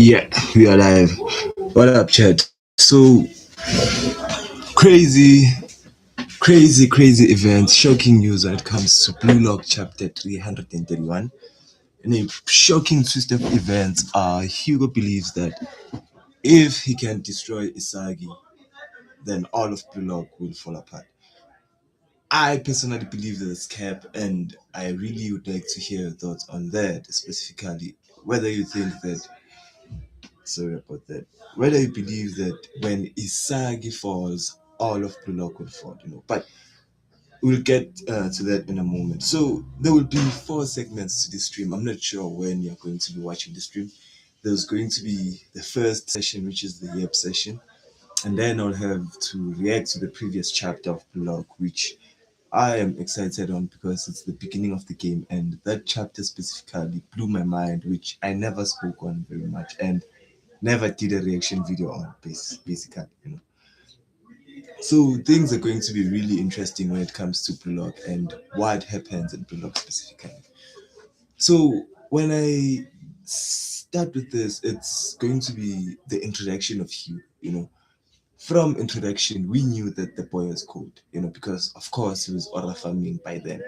Yeah, we are live. What up, chat? So crazy, crazy event, shocking news when it comes to Blue Lock Chapter 331. In a shocking twist of events, Hugo believes that if he can destroy Isagi, then all of Blue Lock will fall apart. I personally believe that it's cap, and I really would like to hear your thoughts on that, specifically. Whether you think that sorry about that. Whether you believe that when Isagi falls, all of Bullock will fall, But we'll get to that in a moment. So there will be four segments to this stream. I'm not sure when you're going to be watching the stream. There's going to be the first session, which is the Yep session, and then I'll have to react to the previous chapter of Bullock, which I am excited on because it's the beginning of the game, and that chapter specifically blew my mind, which I never spoke on very much. And never did a reaction video on basically. So things are going to be really interesting when it comes to Prologue and what happens in Prologue specifically. So when I start with this, it's going to be the introduction of Hugh. From introduction, we knew that the boy was cold, because of course he was aura farming by then.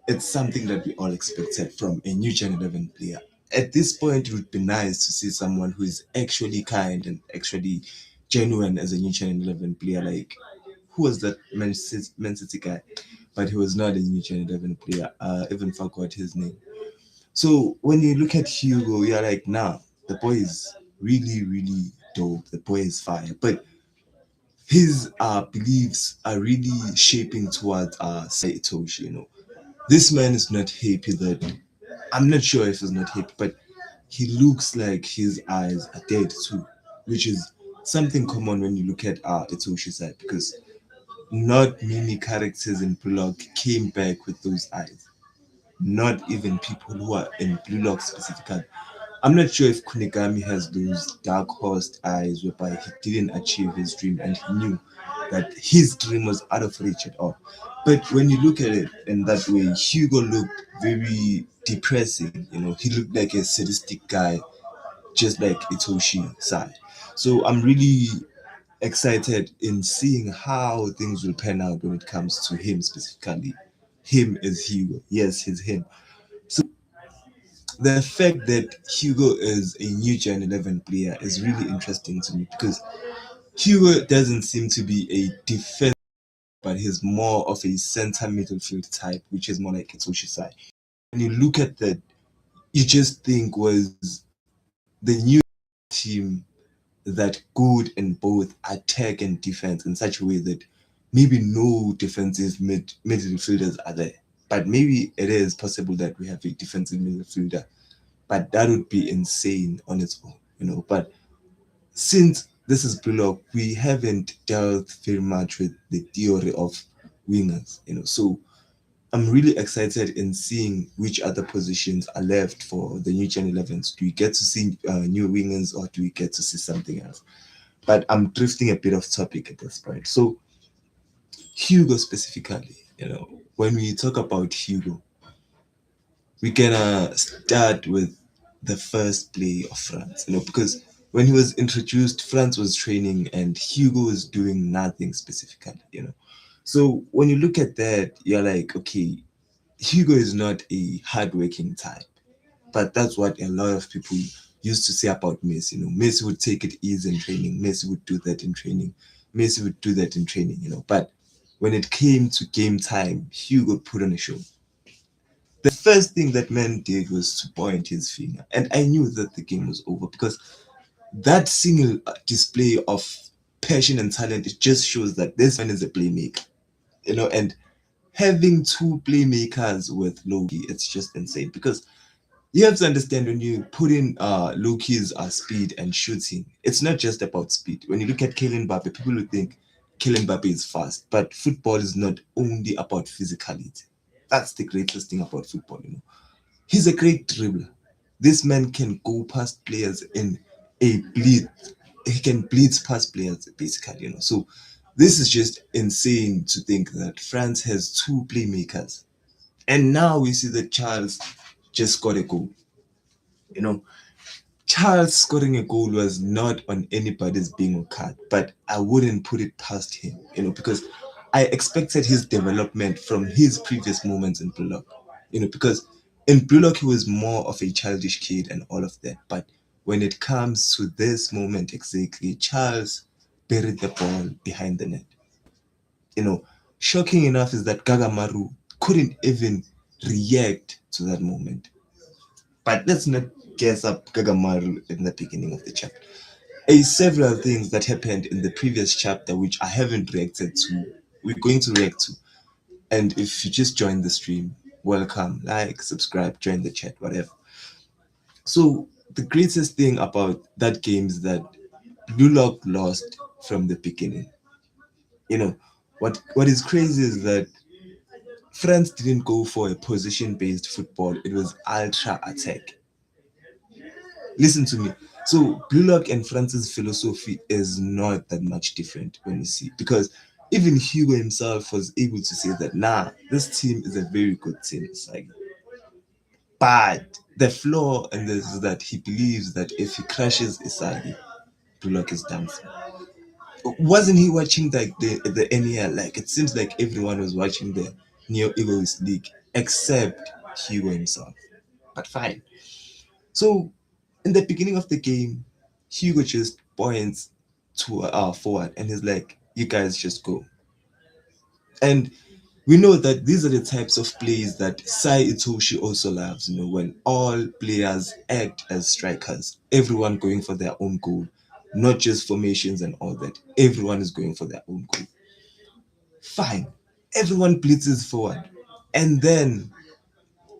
It's something that we all expected from a new Gen 11 player. At this point, it would be nice to see someone who is actually kind and actually genuine as a new Gen 11 player. Like, who was that Man City guy? But he was not a new Gen 11 player. I even forgot his name. So when you look at Hugo, you're like, nah, the boy is really dope. The boy is fire. But his beliefs are really shaping towards Saitoshi. This man is not happy that I'm not sure if he's not happy, but he looks like his eyes are dead too, which is something common when you look at Itoshi's side, because not many characters in Blue Lock came back with those eyes. Not even people who are in Blue Lock specifically. I'm not sure if Kunigami has those dark horse eyes whereby he didn't achieve his dream and he knew that his dream was out of reach at all. But when you look at it in that way, Hugo looked very depressing. He looked like a sadistic guy, just like Itoshi Sai. So I'm really excited in seeing how things will pan out when it comes to him specifically. Him is Hugo. Yes, he's him. So the fact that Hugo is a new Gen 11 player is really interesting to me because Hugo doesn't seem to be a defense, but he's more of a center midfield type, which is more like Itoshi Sai. When you look at that, you just think was the new team that good in both attack and defense in such a way that maybe no defensive midfielders are there. But maybe it is possible that we have a defensive midfielder, but that would be insane on its own. But since this is Bullock, we haven't dealt very much with the theory of wingers. So I'm really excited in seeing which other positions are left for the new Gen 11s. Do we get to see new wingers or do we get to see something else? But I'm drifting a bit off topic at this point. So Hugo specifically, when we talk about Hugo, we can start with the first play of France, because when he was introduced, France was training and Hugo was doing nothing specifically. So when you look at that, you're like, okay, Hugo is not a hardworking type, but that's what a lot of people used to say about Messi. Messi would take it easy in training. Messi would do that in training. Messi would do that in training. But when it came to game time, Hugo put on a show. The first thing that man did was to point his finger, and I knew that the game was over because that single display of passion and talent, it just shows that this man is a playmaker. And having two playmakers with Loki, it's just insane because you have to understand when you put in Loki's speed and shooting, it's not just about speed. When you look at Kylian Mbappe, people will think Kylian Mbappe is fast, but football is not only about physicality. That's the greatest thing about football. He's a great dribbler. This man can go past players in a blitz. He can blitz past players, basically. So this is just insane to think that France has two playmakers. And now we see that Charles just got a goal. You know, Charles scoring a goal was not on anybody's bingo card, but I wouldn't put it past him, because I expected his development from his previous moments in Blue Lock, because in Blue Lock he was more of a childish kid and all of that. But when it comes to this moment exactly, Charles buried the ball behind the net. You know, Shocking enough is that Gagamaru couldn't even react to that moment. But let's not guess up Gagamaru in the beginning of the chapter. Several things that happened in the previous chapter which I haven't reacted to, we're going to react to. And if you just joined the stream, welcome, like, subscribe, join the chat, whatever. So the greatest thing about that game is that Blue Lock lost from the beginning. You know, what is crazy is that France didn't go for a position-based football. It was ultra attack. Listen to me. So Blue Lock and France's philosophy is not that much different when you see, because even Hugo himself was able to say that this team is a very good team. It's like, but the flaw in this is that he believes that if he crashes Isagi, Blue Lock is done for. Wasn't he watching like the NEL? Like it seems like everyone was watching the Neo Egoist League except Hugo himself. But fine. So in the beginning of the game, Hugo just points to forward and he's like, "You guys just go." And we know that these are the types of plays that Sai Itoshi also loves. When all players act as strikers, everyone going for their own goal, not just formations and all that. Everyone is going for their own goal. Fine, everyone blitzes forward, and then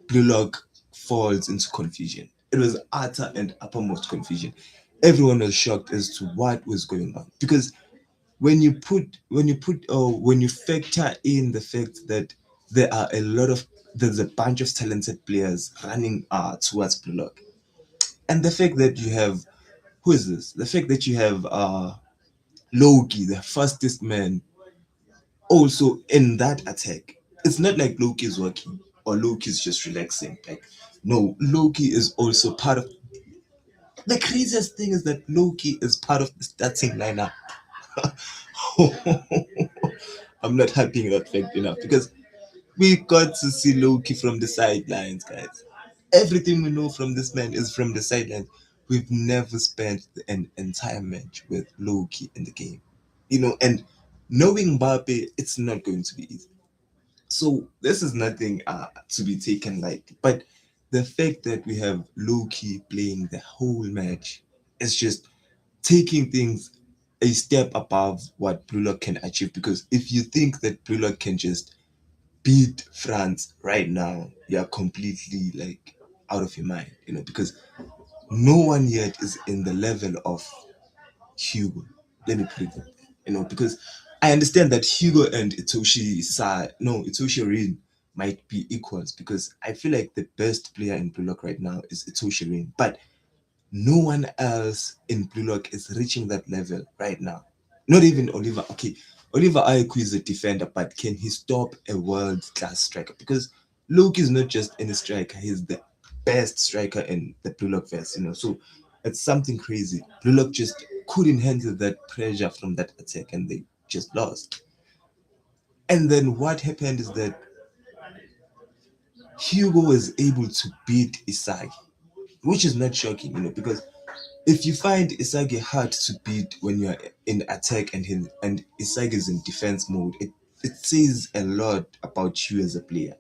Blue Lock falls into confusion. It was utter and uppermost confusion. Everyone was shocked as to what was going on, because when you factor in the fact that there's a bunch of talented players running towards Blue Lock, and the fact that you have who is this? The fact that you have Loki, the fastest man, also in that attack. It's not like Loki is working or Loki is just relaxing. Like, no, Loki is also part of. The craziest thing is that Loki is part of the starting lineup. I'm not hyping that fact enough, because we got to see Loki from the sidelines, guys. Everything we know from this man is from the sidelines. We've never spent an entire match with Loki in the game. And knowing Mbappe, it's not going to be easy. So this is nothing to be taken lightly. But the fact that we have Loki playing the whole match is just taking things a step above what Blue Lock can achieve. Because if you think that Blue Lock can just beat France right now, you're completely like out of your mind, because no one yet is in the level of Hugo. Let me put it that way, because I understand that Hugo and Itoshi Rin might be equals, because I feel like the best player in Blue Lock right now is Itoshi Rin, but no one else in Blue Lock is reaching that level right now. Not even Oliver. Okay, Oliver Aiku is a defender, but can he stop a world-class striker? Because Luke is not just any striker; he's the best striker in the Blue Lock verse. So it's something crazy. Blue Lock just couldn't handle that pressure from that attack, and they just lost. And then what happened is that Hugo was able to beat Isagi, which is not shocking, because if you find Isagi hard to beat when you're in attack and Isagi is in defense mode, it says a lot about you as a player.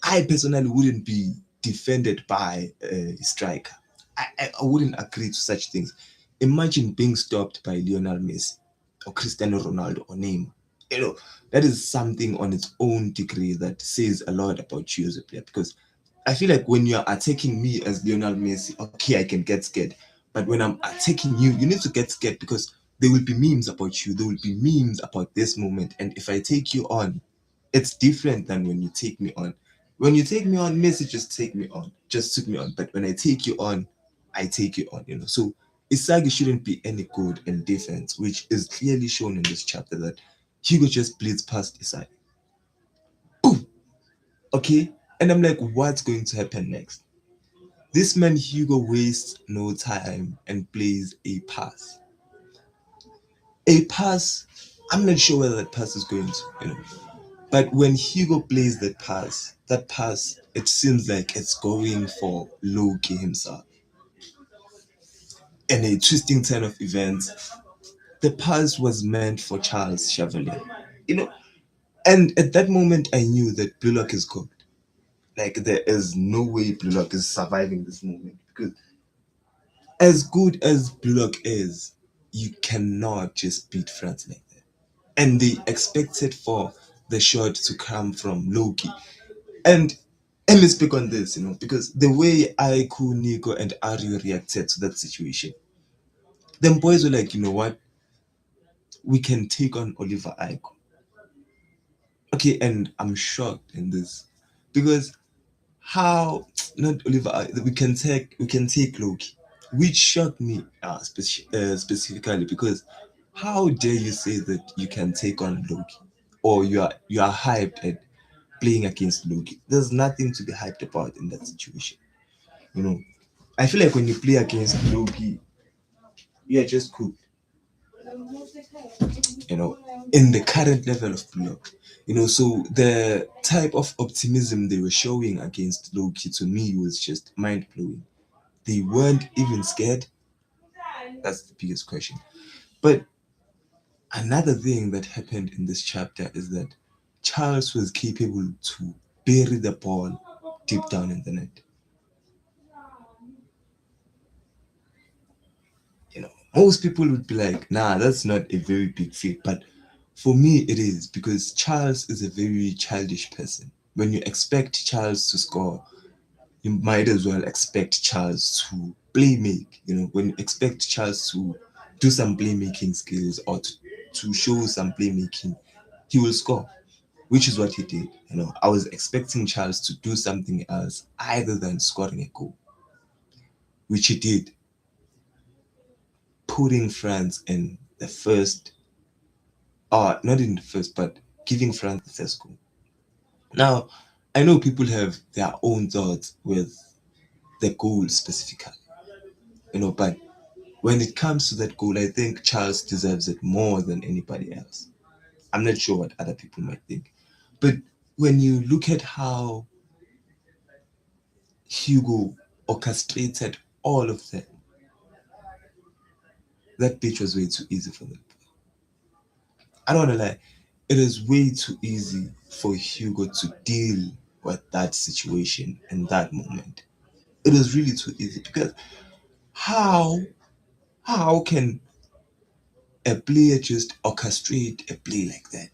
I personally wouldn't be defended by a striker. I wouldn't agree to such things. Imagine being stopped by Lionel Messi or Cristiano Ronaldo or Neymar. You know, that is something on its own degree that says a lot about you as a player. Because I feel like when you're attacking me as Lionel Messi, okay, I can get scared. But when I'm attacking you, you need to get scared, because there will be memes about you. There will be memes about this moment. And if I take you on, it's different than when you take me on. When you take me on, Messi just take me on, just took me on. But when I take you on, I take you on. So Isagi shouldn't be any good in defense, which is clearly shown in this chapter that Hugo just bleeds past Isagi. Boom! Okay? And I'm like, what's going to happen next? This man Hugo wastes no time and plays a pass. A pass, I'm not sure whether that pass is going to. But when Hugo plays that pass, it seems like it's going for Loki himself. In a twisting turn of events, the pass was meant for Charles Chevalier. You know, and at that moment I knew that Blue Lock is cooked. Like there is no way Blue Lock is surviving this moment because as good as Blue Lock is, you cannot just beat France like that. And they expected for the shot to come from Loki. And let me speak on this, because the way Aiku, Nico, and Aryu reacted to that situation, them boys were like, you know what, we can take on Oliver Aiku. Okay, and I'm shocked in this because how not Oliver we can take Loki, which shocked me specifically because how dare you say that you can take on Loki or you are hyped at playing against Loki? There's nothing to be hyped about in that situation. You know, I feel like when you play against Loki, you're just cooked. You know, in the current level of Blue. So the type of optimism they were showing against Loki to me was just mind blowing. They weren't even scared. That's the biggest question. But another thing that happened in this chapter is that Charles was capable to bury the ball deep down in the net. Most people would be like, nah, that's not a very big feat. But for me, it is because Charles is a very childish person. When you expect Charles to score, you might as well expect Charles to play make. When you expect Charles to do some playmaking skills or to show some playmaking, he will score, which is what he did. I was expecting Charles to do something else other than scoring a goal, which he did, putting France in the first, not in the first, but giving France the first goal. Now, I know people have their own thoughts with the goal specifically, but when it comes to that goal, I think Charles deserves it more than anybody else. I'm not sure what other people might think. But when you look at how Hugo orchestrated all of that, that pitch was way too easy for them. I don't want to lie. It is way too easy for Hugo to deal with that situation in that moment. It is really too easy because how how can a player just orchestrate a play like that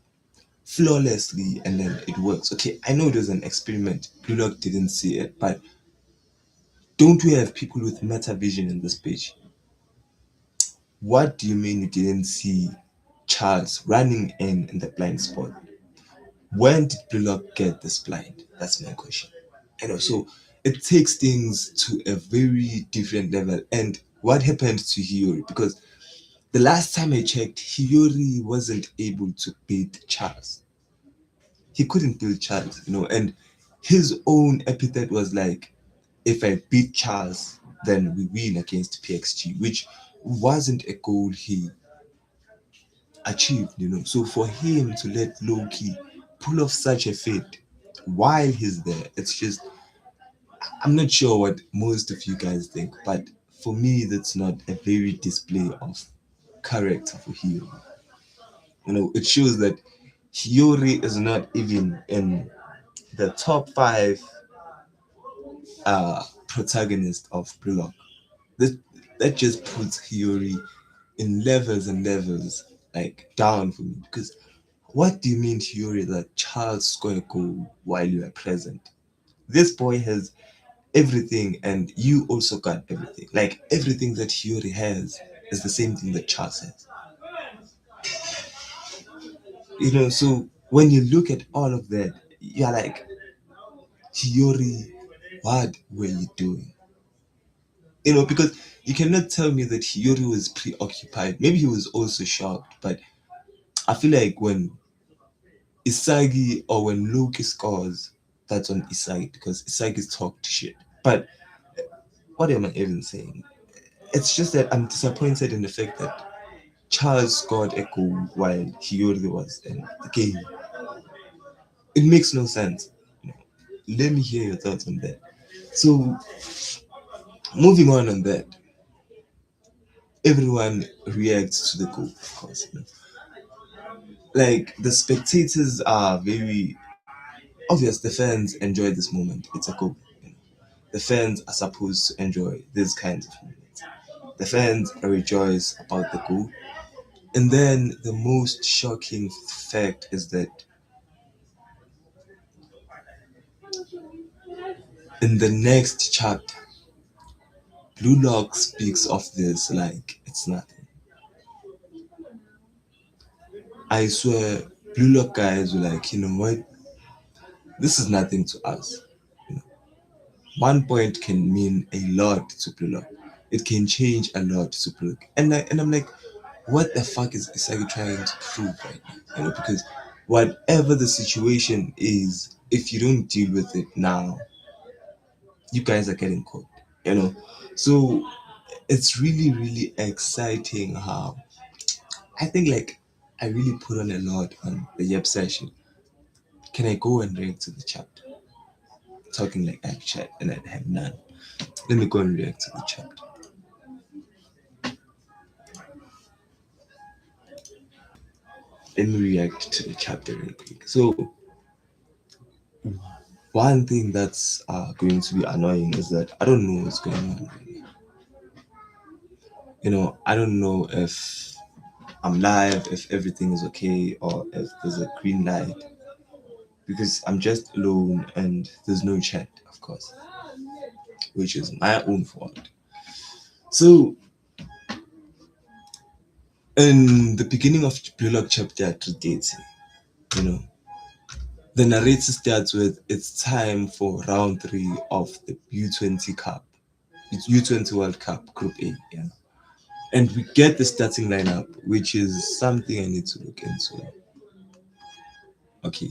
flawlessly and then it works? Okay, I know it was an experiment. Blue Lock didn't see it, but don't we have people with meta vision in this page? What do you mean you didn't see Charles running in the blind spot? When did Blue Lock get this blind? That's my question. So it takes things to a very different level. And what happened to Hiyori? Because the last time I checked, Hiyori wasn't able to beat Charles. He couldn't beat Charles, and his own epithet was like, if I beat Charles, then we win against PXG, which wasn't a goal he achieved, So for him to let Loki pull off such a feat while he's there, it's just, I'm not sure what most of you guys think, but for me, that's not a very display of character for Hiyori. It shows that Hiyori is not even in the top five protagonists of Blue Lock. That just puts Hiyori in levels and levels like down for me because what do you mean, Hiyori, that Charles scored a goal while you are present? This boy has everything and you also got everything. Like everything that Hiyori has is the same thing that Charles has. So when you look at all of that, you're like, Hiyori, what were you doing? Because you cannot tell me that Hiyori was preoccupied. Maybe he was also shocked, but I feel like when Isagi or when Luke scores, that's on Isagi because Isagi's talked shit. But what am I even saying? It's just that I'm disappointed in the fact that Charles scored a goal while Hiyori was in the game. It makes no sense. Let me hear your thoughts on that. So, moving on that, everyone reacts to the goal, of course. Like, the spectators are very obvious, the fans enjoy this moment. It's a goal. The fans are supposed to enjoy these kinds of moments. The fans rejoice about the goal. And then the most shocking fact is that in the next chapter, Blue Lock speaks of this like it's nothing. I swear, Blue Lock guys were like, you know what? This is nothing to us. 1 point can mean a lot to Blue Lock. It can change a lot to Blue Lock. And I'm like, what the fuck is Isagi trying to prove right now? Because whatever the situation is, if you don't deal with it now, you guys are getting caught. You know, so it's really really exciting how I think like I really put on a lot on the Yep session. Can I go and react to the chapter? Talking like I have chat and I have none. Let me go and react to the chapter. Let me react to the chapter real quick. So one thing that's going to be annoying is that I don't know what's going on. I don't know if I'm live, if everything is okay, or if there's a green light because I'm just alone and there's no chat, of course, which is my own fault. So, in the beginning of Blue Lock chapter 330, you know, the narrative starts with it's time for round three of the U20 Cup, it's U20 World Cup Group A, yeah. And we get the starting lineup, which is something I need to look into. Okay,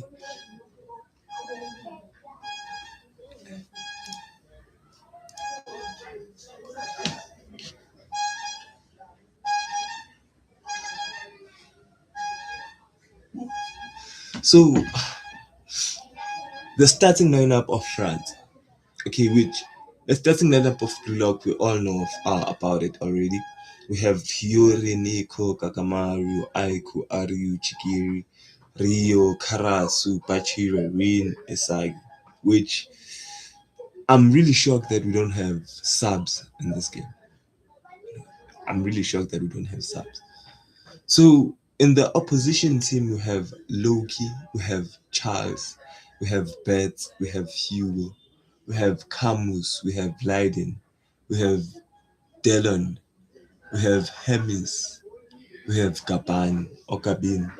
so the starting lineup of France, okay, which the starting lineup of Blue Lock, we all know about it already. We have Fiore, Nico, Kakamaru, Aiku, Aryu, Chikiri, Rio, Karasu, Bachira, Rin, Isagi, which I'm really shocked that we don't have subs in this game. I'm really shocked that we don't have subs. So in the opposition team, we have Loki, we have Charles, we have Bet, we have Hugo, we have Camus, we have Leiden, we have Delon, we have Hemis, we have Gaban or Gabin,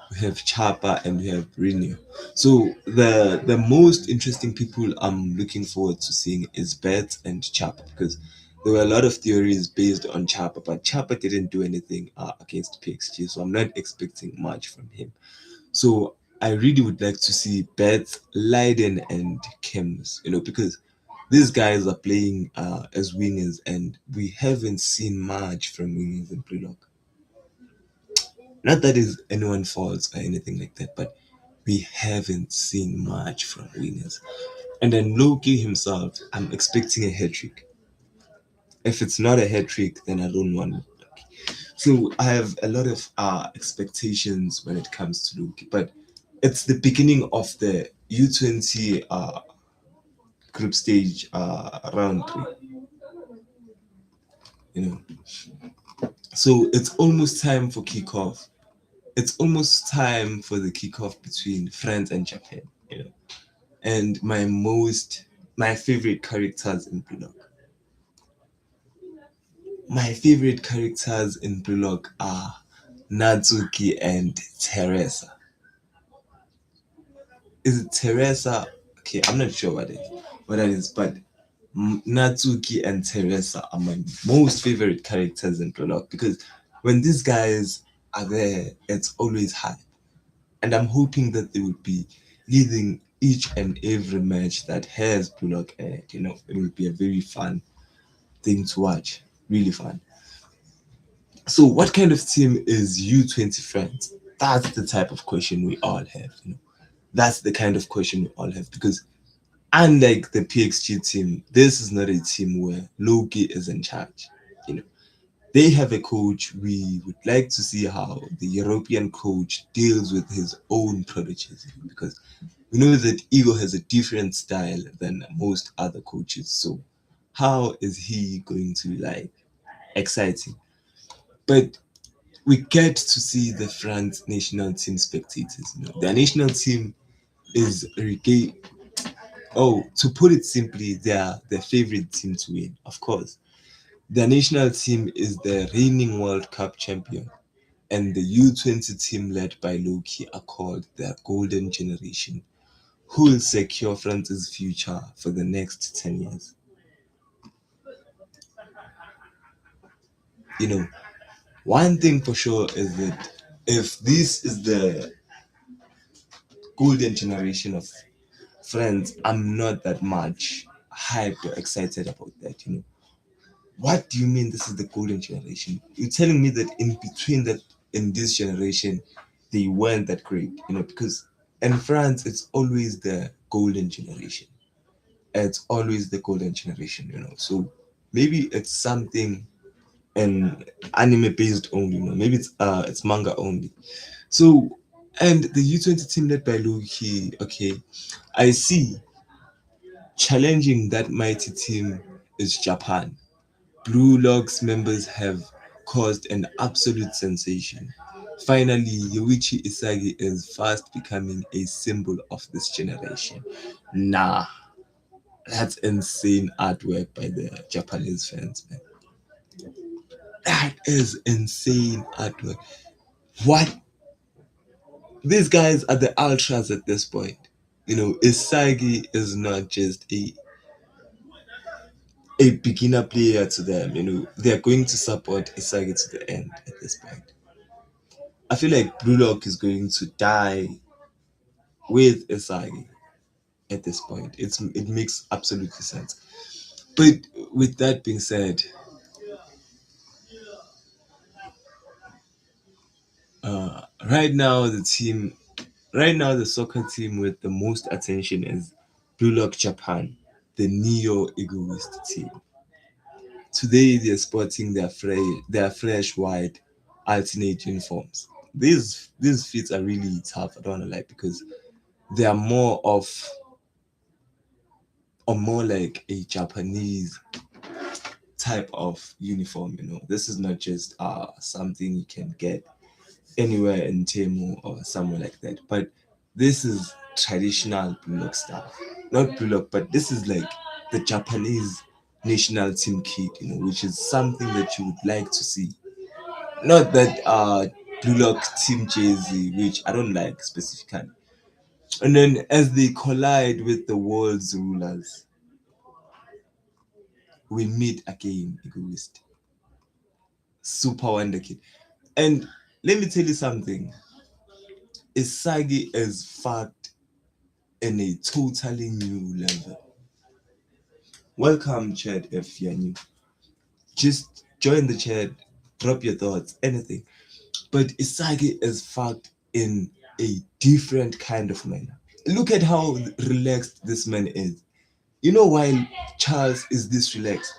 we have Chapa, and we have Rino. So the most interesting people I'm looking forward to seeing is Bet and Chapa because there were a lot of theories based on Chapa, but Chapa didn't do anything against PXG, so I'm not expecting much from him. So I really would like to see Bet, Leiden, and Kems, because these guys are playing as wingers, and we haven't seen much from wingers in Blue Lock. Not that is anyone's fault or anything like that, but we haven't seen much from wingers. And then Loki himself, I'm expecting a hat trick. If it's not a hat trick, then I don't want it. So I have a lot of expectations when it comes to Loki, but it's the beginning of the U20 group stage round three. You know, so it's almost time for kickoff. It's almost time for the kickoff between France and Japan. And my favorite characters in Blue Lock. My favorite characters in Blue Lock are Natsuki and Teresa. Is it Teresa? Okay, I'm not sure what that is, but Natsuki and Teresa are my most favorite characters in Blue Lock because when these guys are there, it's always high. And I'm hoping that they will be leading each and every match that has Blue Lock in it. It will be a very fun thing to watch. Really fun. So, what kind of team is U20 France? That's the type of question we all have. That's the kind of question we all have because unlike the PXG team, this is not a team where Loki is in charge. You know, they have a coach. We would like to see how the European coach deals with his own proteges because we know that Ego has a different style than most other coaches. So, how is he going to like exciting? But we get to see the France national team spectators. Their national team is to put it simply, they are their favorite team to win. Of course, their national team is the reigning World Cup champion, and the U20 team led by Loki are called the Golden Generation, who will secure France's future for the next 10 years. You know, one thing for sure is that if this is the golden generation of friends, I'm not that much hyped or excited about that. What do you mean this is the golden generation? You're telling me that in between that, in this generation, they weren't that great, because in France, it's always the golden generation. It's always the golden generation. So maybe it's something and anime based only, maybe it's manga only. So and the U20 team led by Loki, okay, I see challenging that mighty team is Japan. Blue Lock's members have caused an absolute sensation. Finally, Yoichi Isagi is fast becoming a symbol of this generation. Nah, that's insane artwork by the Japanese fans, man. That is insane artwork. What? These guys are the ultras at this point. Isagi is not just a beginner player to them. They're going to support Isagi to the end at this point. I feel like Blue Lock is going to die with Isagi at this point. It makes absolutely sense. But with that being said, right now the soccer team with the most attention is Blue Lock Japan, the Neo Egoist team. Today they're sporting their fresh white alternate uniforms. These fits are really tough, I don't wanna lie, because they are more like a Japanese type of uniform. This is not just something you can get anywhere in Temu or somewhere like that. But this is traditional Blue Lock stuff. Not Blue Lock, but this is like the Japanese national team kit, which is something that you would like to see. Not that Blue Lock team jersey, which I don't like specifically. And then as they collide with the world's rulers, we meet again, Egoist. Super Wonder Kid. And let me tell you something. Isagi is fucked in a totally new level. Welcome, Chad, if you're new. Just join the chat, drop your thoughts, anything. But Isagi is fucked in a different kind of manner. Look at how relaxed this man is. You know why Charles is this relaxed?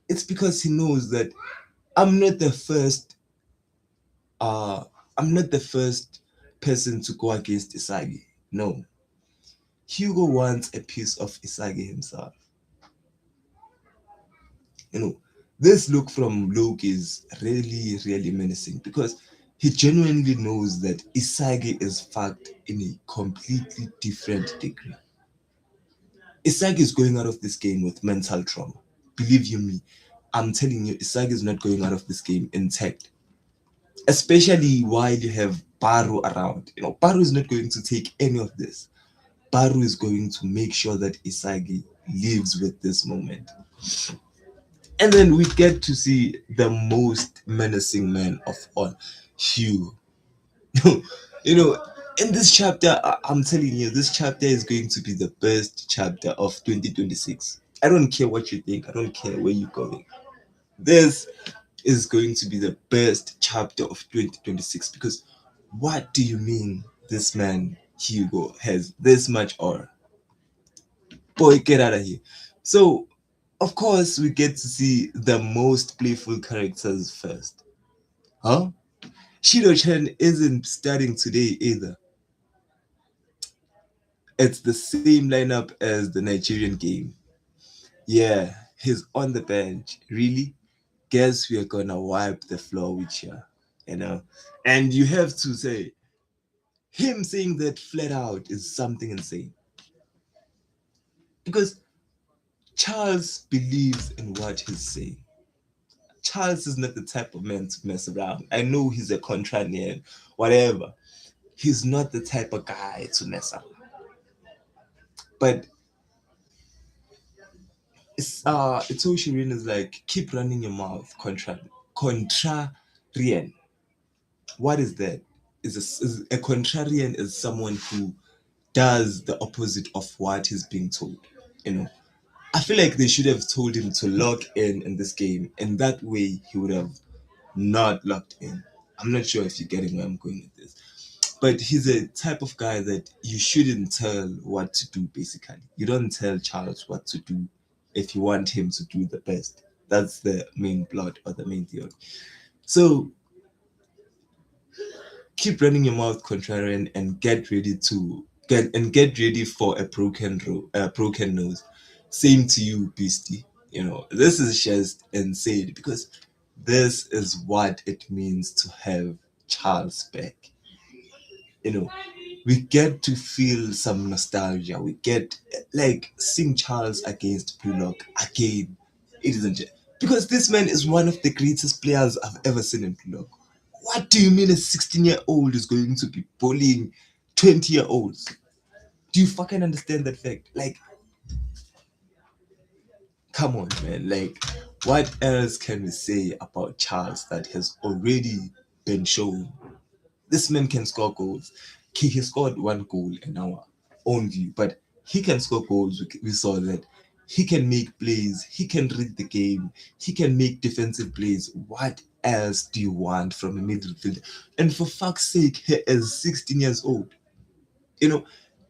It's because he knows that I'm not the first uh I'm not the first person to go against Isagi. No. Hugo wants a piece of Isagi himself. You know, this look from Luke is really, really menacing because he genuinely knows that Isagi is fucked in a completely different degree. Isagi is going out of this game with mental trauma. Believe you me, I'm telling you, Isagi is not going out of this game intact. Especially while you have Baru around. Baru is not going to take any of this. Baru is going to make sure that Isagi lives with this moment. And then we get to see the most menacing man of all, Hugh. you know, in this chapter, I'm telling you, this chapter is going to be the best chapter of 2026. I don't care what you think, I don't care where you're going. This is going to be the best chapter of 2026 because what do you mean this man Hugo has this much aura? Boy, get out of here. So, of course, we get to see the most playful characters first. Huh? Shido-chan isn't starting today either. It's the same lineup as the Nigerian game. Yeah, he's on the bench. Really? Guess we're gonna wipe the floor with you, you know? And you have to say, him saying that flat out is something insane. Because Charles believes in what he's saying. Charles is not the type of man to mess around. I know he's a contrarian, whatever. He's not the type of guy to mess up. But it's so Shirin is like keep running your mouth, contrarian. What is that? Is a contrarian is someone who does the opposite of what he's being told. You know, I feel like they should have told him to log in this game, and that way he would have not locked in. I'm not sure if you're getting where I'm going with this. But he's a type of guy that you shouldn't tell what to do, basically. You don't tell Charles what to do if you want him to do the best. That's the main plot or the main theory. So keep running your mouth, contrarian, and get ready for a broken nose. Same to you, beastie. You know, this is just insane because this is what it means to have Charles back. You know, we get to feel some nostalgia. We get like seeing Charles against Blue Lock again. It isn't it? Because this man is one of the greatest players I've ever seen in Blue Lock. What do you mean a 16-year-old is going to be bullying 20-year-olds? Do you fucking understand that fact? Like, come on, man. Like, what else can we say about Charles that has already been shown? This man can score goals. He scored one goal in our own view, but he can score goals. We saw that. He can make plays. He can read the game. He can make defensive plays. What else do you want from a midfielder? And for fuck's sake, he is 16 years old. You know,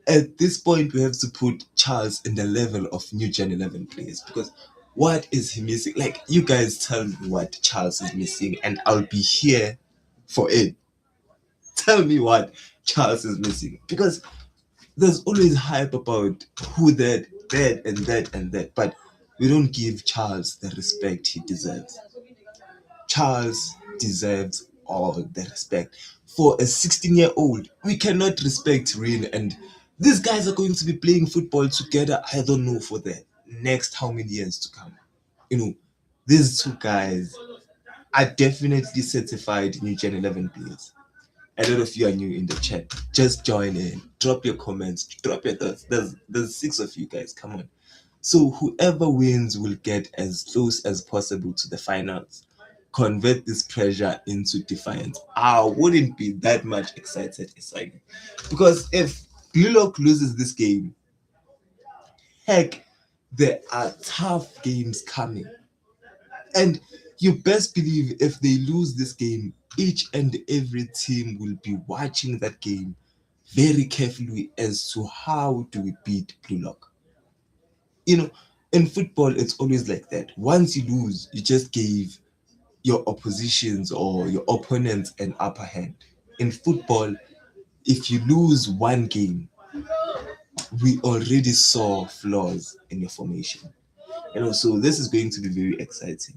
at this point, we have to put Charles in the level of New Gen 11 players because what is he missing? Like, you guys tell me what Charles is missing, and I'll be here for it. Tell me what Charles is missing because there's always hype about who that, and that, and that, but we don't give Charles the respect he deserves. Charles deserves all the respect. For a 16-year-old, we cannot respect Rin, and these guys are going to be playing football together, I don't know, for the next how many years to come. You know, these two guys are definitely certified New Gen 11 players. A lot of you are new in the chat. Just join in. Drop your comments. Drop your thoughts. There's six of you guys. Come on. So whoever wins will get as close as possible to the finals. Convert this pressure into defiance. I wouldn't be that much excited, Isagi. Because if Blue Lock loses this game, heck, there are tough games coming. And you best believe if they lose this game, each and every team will be watching that game very carefully as to how do we beat Blue Lock. You know, in football, it's always like that. Once you lose, you just gave your oppositions or your opponents an upper hand. In football, if you lose one game, we already saw flaws in your formation. You know, so this is going to be very exciting.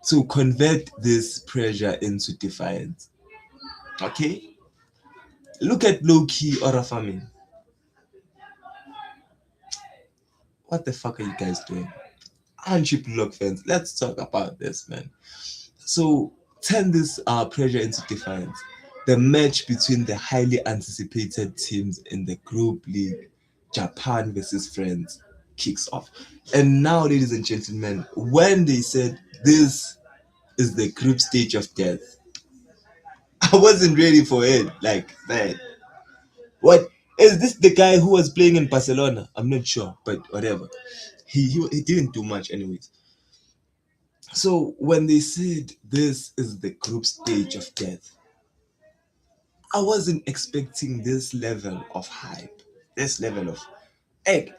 To convert this pressure into defiance. Okay? Look at low key or farming. What the fuck are you guys doing? Aren't you block fans? Let's talk about this, man. So turn this pressure into defiance. The match between the highly anticipated teams in the group league, Japan versus France, kicks off. And now, ladies and gentlemen, when they said this is the group stage of death, I wasn't ready for it like that. What is this? The guy who was playing in Barcelona? I'm not sure, but whatever. He didn't do much anyways. So when they said this is the group stage of death, I wasn't expecting this level of hype, this level of, hey,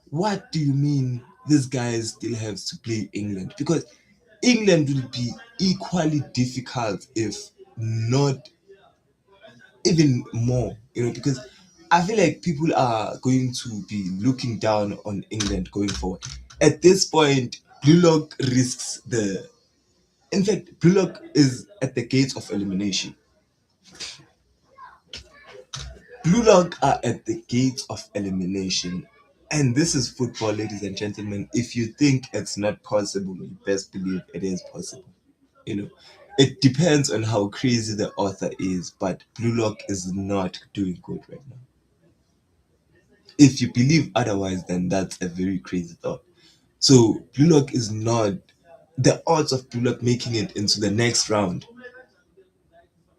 what do you mean this guy still has to play England? Because England will be equally difficult, if not even more, because I feel like people are going to be looking down on England going forward. At this point, Blue Lock risks the. In fact, Blue Lock is at the gates of elimination. Blue Lock are at the gates of elimination. And this is football, ladies and gentlemen. If you think it's not possible, you best believe it is possible. You know, it depends on how crazy the author is, but Blue Lock is not doing good right now. If you believe otherwise, then that's a very crazy thought. So Blue Lock is not, the odds of Blue Lock making it into the next round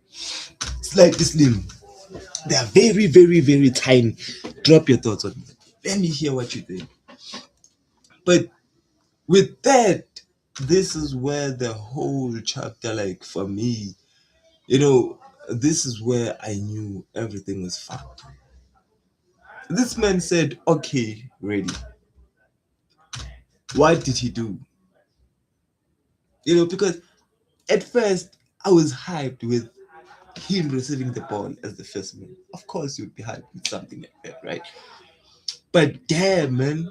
slightly slim. They are very, very, very tiny. Drop your thoughts on it. Let me hear what you think. But with that, this is where the whole chapter, like for me, this is where I knew everything was fucked. This man said, okay, ready. What did he do? Because at first I was hyped with him receiving the ball as the first man. Of course, you'd be hyped with something like that, right? But damn, man,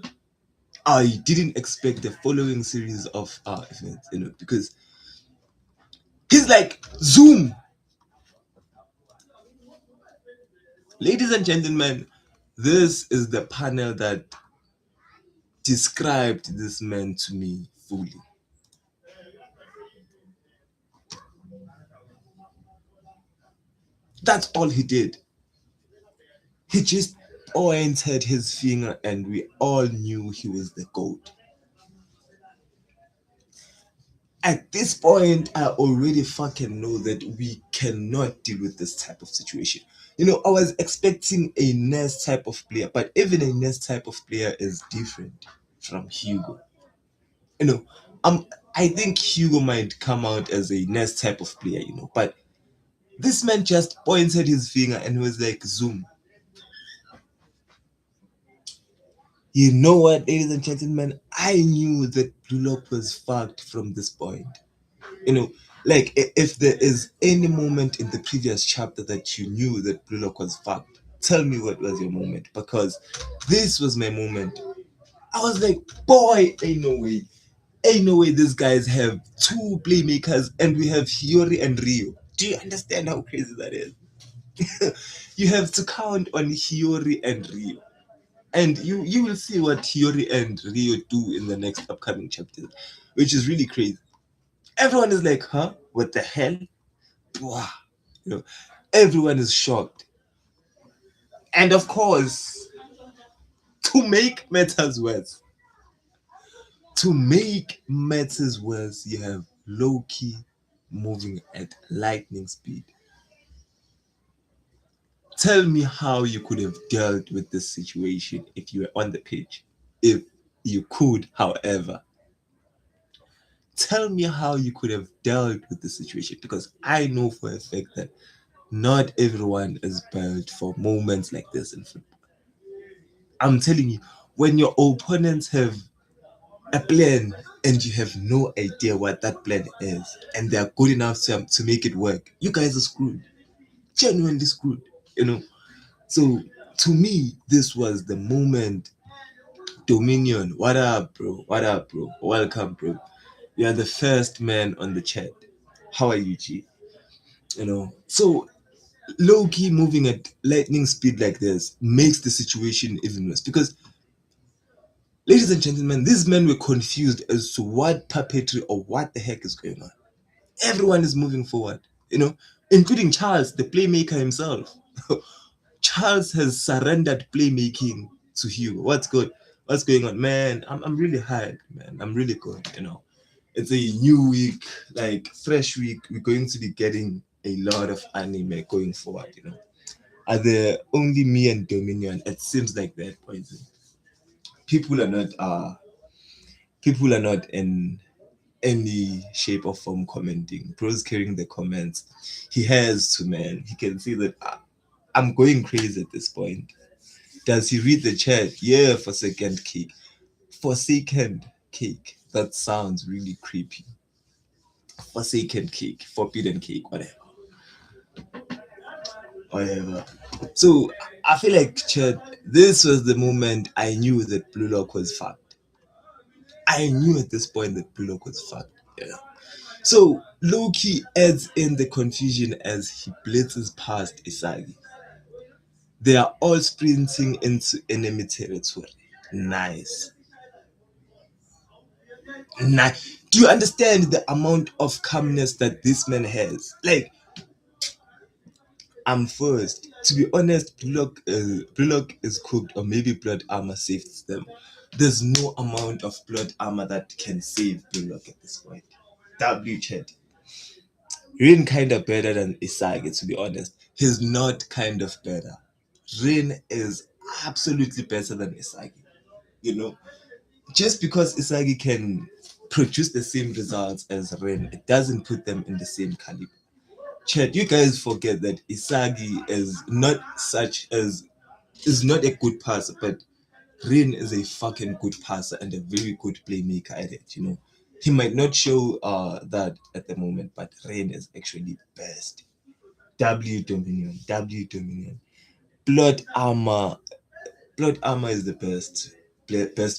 I didn't expect the following series of events, because he's like, zoom. Ladies and gentlemen, this is the panel that described this man to me fully. That's all he did. He just pointed his finger and we all knew he was the GOAT. At this point, I already fucking know that we cannot deal with this type of situation. I was expecting a Nest type of player, but even a Nest type of player is different from Hugo. You know, um, I think Hugo might come out as a Nest type of player, but this man just pointed his finger and was like, zoom. You know what, ladies and gentlemen? I knew that Blue Lock was fucked from this point. You know, like if there is any moment in the previous chapter that you knew that Blue Lock was fucked, tell me what was your moment, because this was my moment. I was like, boy, ain't no way these guys have two playmakers and we have Hiyori and Rio. Do you understand how crazy that is? You have to count on Hiyori and Rio. And you will see what Hiyori and Rio do in the next upcoming chapters, which is really crazy. Everyone is like, huh? What the hell? Wow. You know, everyone is shocked. And of course, to make matters worse, you have Loki moving at lightning speed. Tell me how you could have dealt with this situation if you were on the pitch. If you could, however, tell me how you could have dealt with the situation, because I know for a fact that not everyone is built for moments like this in football. I'm telling you, when your opponents have a plan and you have no idea what that plan is, and they're good enough to make it work, you guys are screwed. Genuinely screwed, you know. So to me, this was the moment. Dominion, what up, bro? What up, bro? Welcome, bro. You are the first man on the chat. How are you, G? So low key moving at lightning speed like this makes the situation even worse, because, ladies and gentlemen, these men were confused as to what puppetry or what the heck is going on. Everyone is moving forward, including Charles, the playmaker himself. Charles has surrendered playmaking to Hugo. What's good? What's going on, man? I'm really hyped, man. I'm really good. It's a new week, like fresh week. We're going to be getting a lot of anime going forward. Are there only me and Dominion? It seems like that poison. People are not. People are not in any shape or form commenting. Bro's carrying the comments. He has to, man. He can see that I'm going crazy at this point. Does he read the chat? Yeah, for second cake. Forsaken cake. That sounds really creepy. Forsaken cake, forbidden cake, whatever. Whatever. So I feel like chat, this was the moment I knew that Blue Lock was fucked. I knew at this point that Blue Lock was fucked. Yeah. So Loki adds in the confusion as he blitzes past Isagi. They are all sprinting into enemy territory. Nice. Nice. Do you understand the amount of calmness that this man has? Like, I'm first. To be honest, Blue Lock is cooked, or maybe blood armor saves them. There's no amount of blood armor that can save Blue Lock at this point. W chat. Rin kind of better than Isagi, to be honest. He's not kind of better. Rin is absolutely better than Isagi. You know, just because Isagi can produce the same results as Rin, it doesn't put them in the same caliber. Chad, you guys forget that Isagi is not a good passer, but Rin is a fucking good passer and a very good playmaker at it. You know, he might not show that at the moment, but Rin is actually the best. W Dominion. Blood armor, blood armor is the best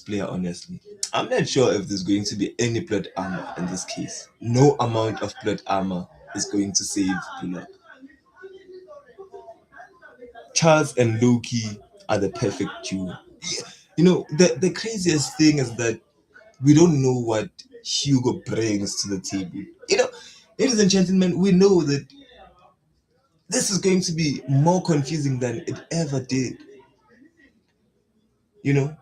player. Honestly, I'm not sure if there's going to be any blood armor in this case. No amount of blood armor is going to save blood. Charles and Loki are the perfect duo. You know, the craziest thing is that we don't know what Hugo brings to the table. You know, ladies and gentlemen, we know that this is going to be more confusing than it ever did. You know,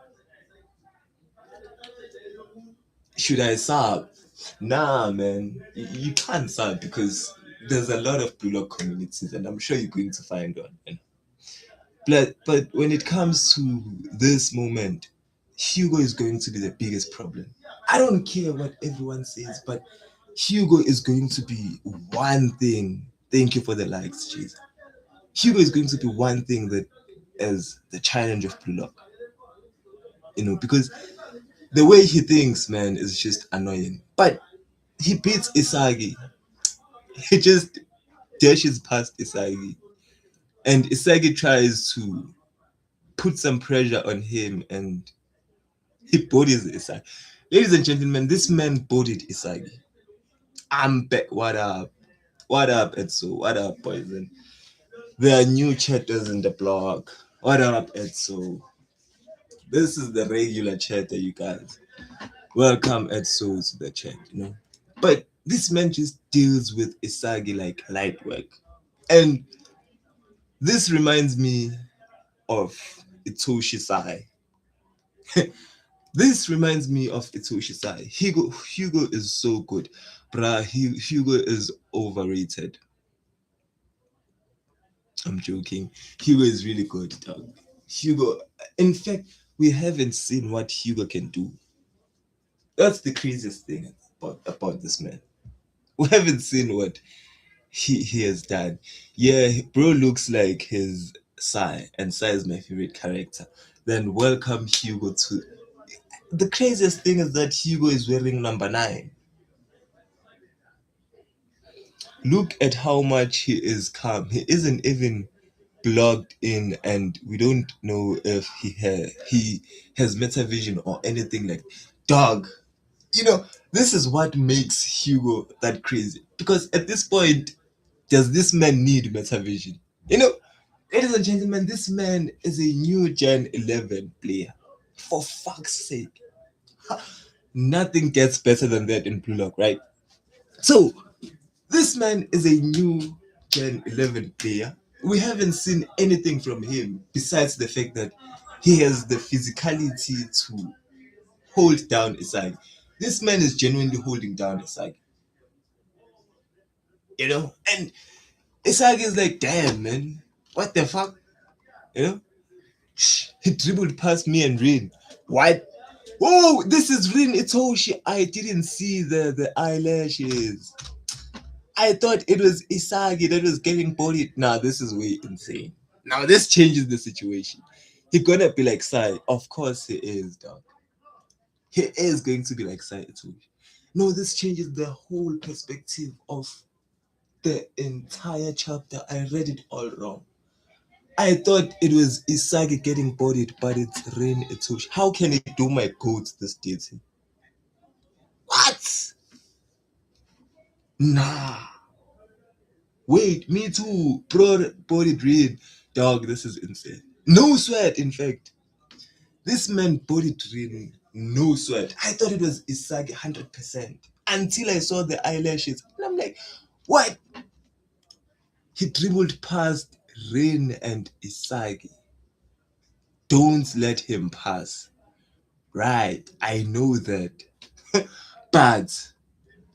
should I sub? Nah, man, you can't sub because there's a lot of Blue Lock communities, and I'm sure you're going to find one. You know? But when it comes to this moment, Hugo is going to be the biggest problem. I don't care what everyone says, but Hugo is going to be one thing. Thank you for the likes, jeez. Hugo is going to be one thing that is the challenge of Blue Lock. You know, because the way he thinks, man, is just annoying. But he beats Isagi. He just dashes past Isagi. And Isagi tries to put some pressure on him and he bodies Isagi. Ladies and gentlemen, this man bodied Isagi. I'm back. What up? What up, Etsu? What up, Poison? There are new chatters in the blog. What up, Etsu? This is the regular chatter, you guys. Welcome, Etsu, to the chat, you know. But this man just deals with Isagi like light work. And this reminds me of Itoshi Sai. This reminds me of Itoshi Sai. Hugo is so good. Bruh, Hugo is overrated. I'm joking. Hugo is really good, dog. Hugo, in fact, we haven't seen what Hugo can do. That's the craziest thing about this man. We haven't seen what he has done. Yeah, bro looks like his Sai, and Sai is my favorite character. Then welcome Hugo to. The craziest thing is that Hugo is wearing number 9. Look at how much he is calm. He isn't even blogged in, and we don't know if he has metavision or anything like. Dog, you know, this is what makes Hugo that crazy. Because at this point, does this man need metavision? You know, ladies and gentlemen, this man is a new Gen 11 player. For fuck's sake. Nothing gets better than that in Blue Lock, right? So, this man is a new Gen 11 player. We haven't seen anything from him besides the fact that he has the physicality to hold down Isagi. This man is genuinely holding down Isagi. You know? And Isagi is like, damn, man, what the fuck? You know? He dribbled past me and Rain. What? Oh, this is Rin Itoshi. I didn't see the eyelashes. I thought it was Isagi that was getting bullied. Nah, this is way insane. Now this changes the situation. He gonna be like Sai. Of course he is, dog. He is going to be like Sai Itoshi. No, this changes the whole perspective of the entire chapter. I read it all wrong. I thought it was Isagi getting bullied, but it's Rin Itoshi. How can it do my goats this dirty? What? Nah. Wait, me too. Bro, body drain. Dog, this is insane. No sweat, in fact. This man body drain, no sweat. I thought it was Isagi 100%. Until I saw the eyelashes. And I'm like, what? He dribbled past Rain and Isagi. Don't let him pass. Right, I know that. But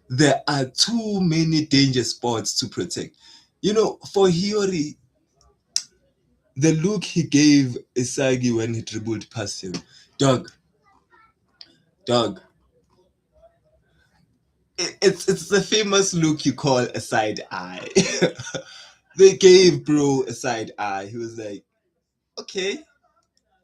there are too many danger spots to protect. You know, for Hiyori, the look he gave Isagi when he dribbled past him, dog, dog. It's the famous look you call a side eye. They gave bro a side eye. He was like, okay,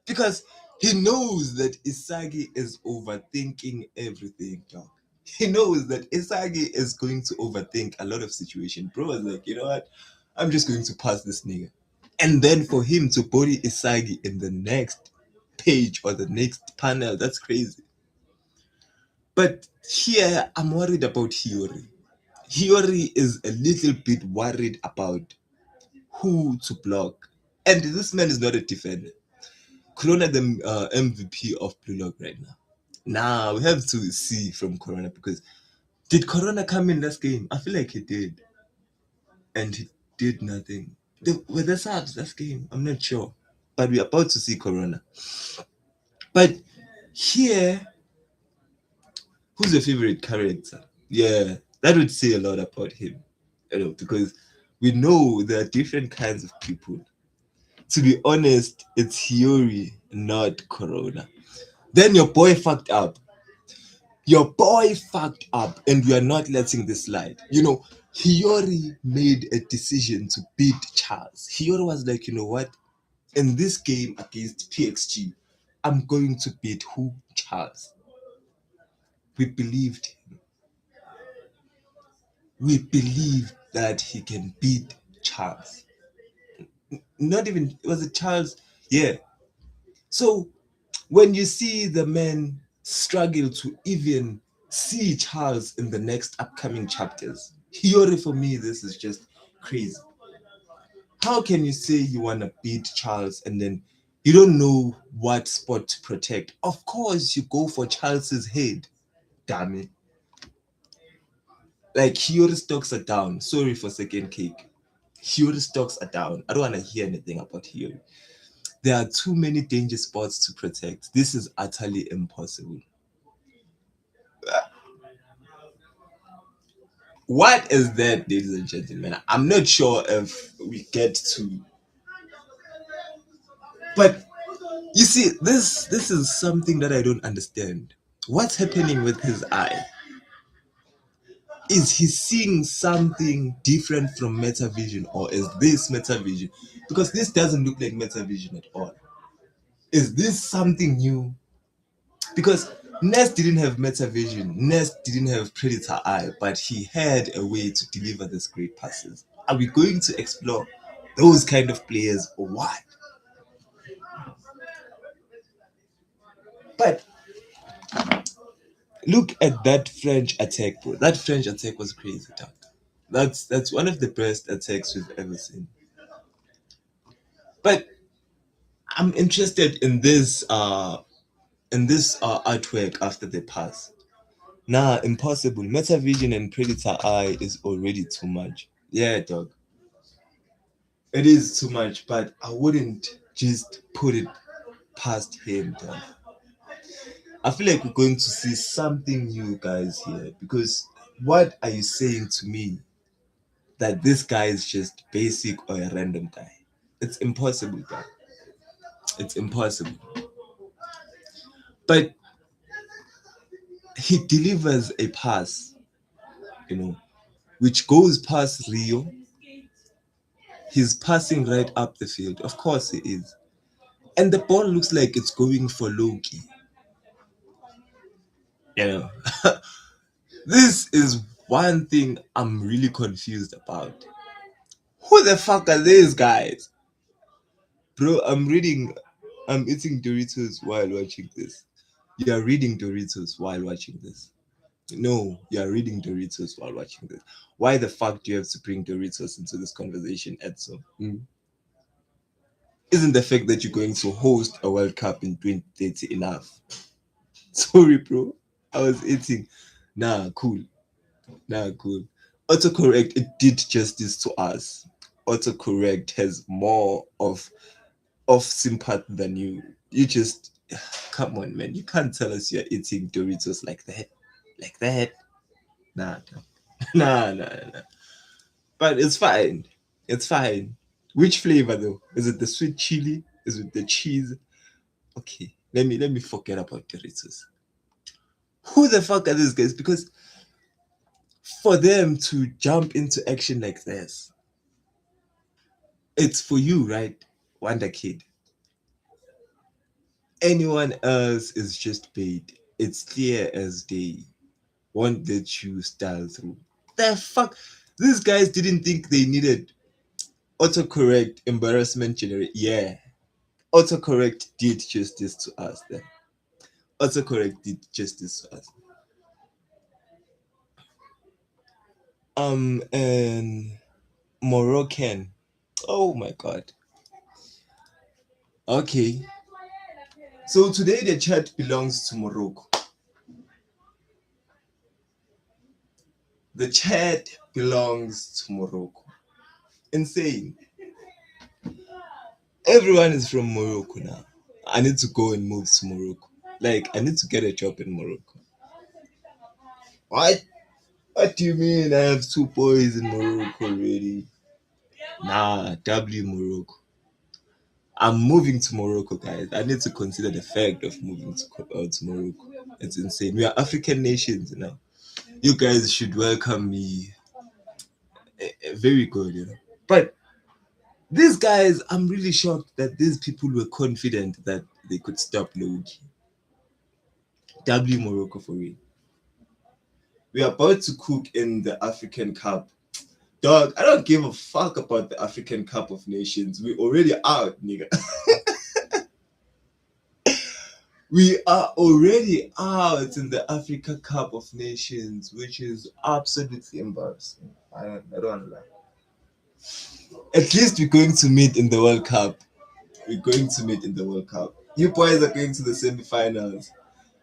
because he knows that Isagi is overthinking everything, dog. He knows that Isagi is going to overthink a lot of situations. Bro was like, you know what? I'm just going to pass this nigga. And then for him to body Isagi in the next page or the next panel, that's crazy. But here, I'm worried about Hiyori. Hiyori is a little bit worried about who to block. And this man is not a defender. Corona the MVP of Blue Lock right now. Now we have to see from Corona because did Corona come in last game? I feel like he did, and he did nothing. Were the subs last game? I'm not sure, but we're about to see Corona. But here, who's your favorite character? Yeah, that would say a lot about him, because we know there are different kinds of people. To be honest, it's Hiyori, not Corona. Then your boy fucked up. Your boy fucked up, and we are not letting this slide. Hiyori made a decision to beat Charles. Hiyori was like, you know what? In this game against PXG, I'm going to beat who? Charles. We believed him. We believed that he can beat Charles. Not even, was it Charles? Yeah. So when you see the men struggle to even see Charles in the next upcoming chapters, Hiyori for me, this is just crazy. How can you say you want to beat Charles and then you don't know what spot to protect? Of course, you go for Charles's head. Damn it. Like, Hiyori stocks are down. Sorry for second cake. Hiyori stocks are down. I don't want to hear anything about Hiyori. There are too many danger spots to protect. This is utterly impossible. What is that, ladies and gentlemen? I'm not sure if we get to, but you see, this is something that I don't understand. What's happening with his eye? Is he seeing something different from metavision, or is this metavision? Because this doesn't look like metavision at all. Is this something new? Because Nest didn't have metavision, Nest didn't have predator eye, but he had a way to deliver these great passes. Are we going to explore those kind of players or what? But look at that French attack, bro. That French attack was crazy, dog. That's one of the best attacks we've ever seen. But I'm interested in this artwork after the pass. Nah, impossible. Metavision and Predator Eye is already too much. Yeah, dog. It is too much, but I wouldn't just put it past him, dog. I feel like we're going to see something new, guys, here. Because what are you saying to me that this guy is just basic or a random guy? It's impossible, dog. It's impossible. But he delivers a pass, you know, which goes past Rio. He's passing right up the field. Of course he is. And the ball looks like it's going for Loki. You know, this is one thing I'm really confused about. Who the fuck are these guys? Bro, I'm eating Doritos while watching this. You are reading Doritos while watching this. No, you are reading Doritos while watching this. Why the fuck do you have to bring Doritos into this conversation, Edso? Isn't the fact that you're going to host a World Cup in 2030 enough? Sorry, bro. I was eating. Nah, cool. Nah, cool. Autocorrect, it did justice to us. Autocorrect has more of sympathy than you. You just come on, man. You can't tell us you're eating Doritos like that. Like that. Nah, nah. Nah, nah, nah. But it's fine. It's fine. Which flavor though? Is it the sweet chili? Is it the cheese? Okay. Let me forget about Doritos. Who the fuck are these guys? Because for them to jump into action like this, it's for you, right? Wonder Kid. Anyone else is just bait. It's clear as day. Won't let you style through. The fuck? These guys didn't think they needed autocorrect embarrassment generate. Yeah. Autocorrect did justice to us then. Autocorrect did justice to us. And Moroccan. Oh my god. Okay. So today the chat belongs to Morocco. The chat belongs to Morocco. Insane. Everyone is from Morocco now. I need to go and move to Morocco. Like, I need to get a job in Morocco. What? What do you mean I have two boys in Morocco already? Nah, W Morocco. I'm moving to Morocco, guys. I need to consider the fact of moving to Morocco. It's insane. We are African nations now. You guys should welcome me. Very good, you know. But these guys, I'm really shocked that these people were confident that they could stop Loki. W Morocco for real. We are about to cook in the African Cup. Dog, I don't give a fuck about the African Cup of Nations. We already out, nigga. We are already out in the Africa Cup of Nations, which is absolutely embarrassing. I don't lie. At least we're going to meet in the World Cup. We're going to meet in the World Cup. You boys are going to the semi-finals.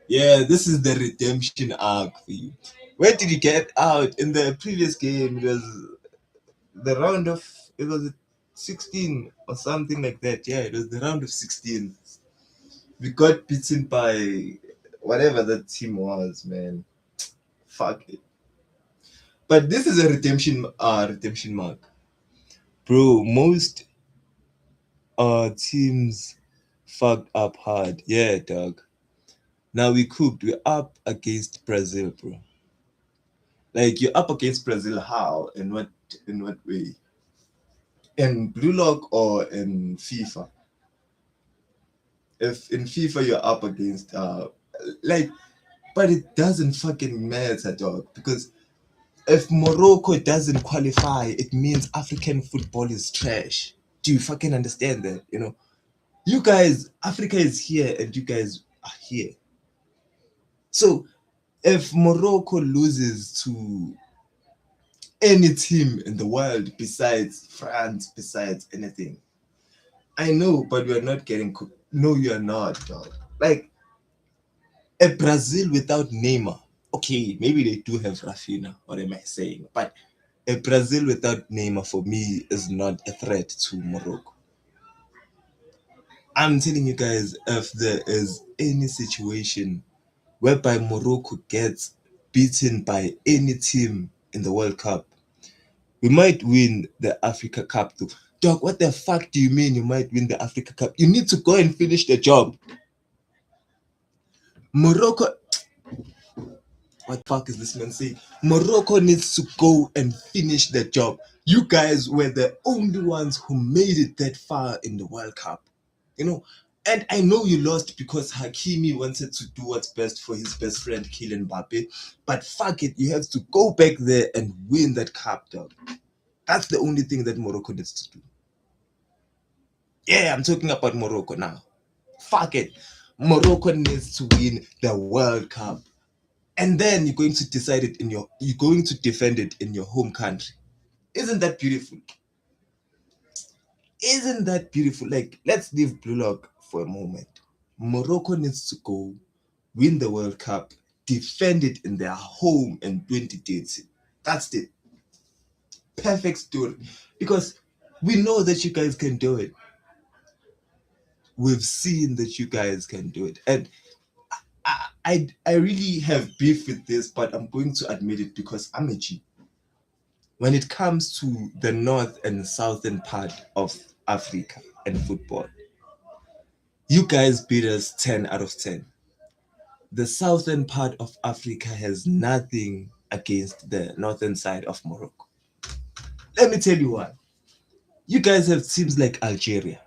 Yeah, this is the redemption arc for you. Where did you get out? In the previous game, it was the round of, it was 16 or something like that. Yeah, it was the round of 16. We got beaten by whatever that team was, man. Fuck it. But this is a redemption mark. Bro, most teams fucked up hard. Yeah, dog. Now we cooked. We're up against Brazil, bro. Like you're up against Brazil how? In what way? In Blue Lock or in FIFA? If in FIFA you're up against like, but it doesn't fucking matter, dog, because if Morocco doesn't qualify, it means African football is trash. Do you fucking understand that? You know, you guys, Africa is here and you guys are here. So if Morocco loses to any team in the world besides France, besides anything, I know, but we're not getting cooked. No, you're not, dog. Like a Brazil without Neymar. Okay, maybe they do have Rafinha. What am I saying? But a Brazil without Neymar for me is not a threat to Morocco. I'm telling you guys, if there is any situation whereby Morocco gets beaten by any team in the World Cup, we might win the Africa Cup too. Dog, what the fuck do you mean you might win the Africa Cup? You need to go and finish the job. Morocco, what the fuck is this man saying? Morocco needs to go and finish the job. You guys were the only ones who made it that far in the World Cup. You know, and I know you lost because Hakimi wanted to do what's best for his best friend Kylian Mbappe. But fuck it, you have to go back there and win that cup, dog. That's the only thing that Morocco needs to do. Yeah, I'm talking about Morocco now. Fuck it. Morocco needs to win the World Cup. And then you're going to decide it you're going to defend it in your home country. Isn't that beautiful? Isn't that beautiful? Like, let's leave Blue Lock for a moment. Morocco needs to go win the World Cup, defend it in their home in 2030. That's the perfect story. Because we know that you guys can do it. We've seen that you guys can do it. And I really have beef with this, but I'm going to admit it because I'm a G. When it comes to the north and southern part of Africa and football, you guys beat us 10 out of 10. The southern part of Africa has nothing against the northern side of Morocco. Let me tell you why. You guys have teams like Algeria.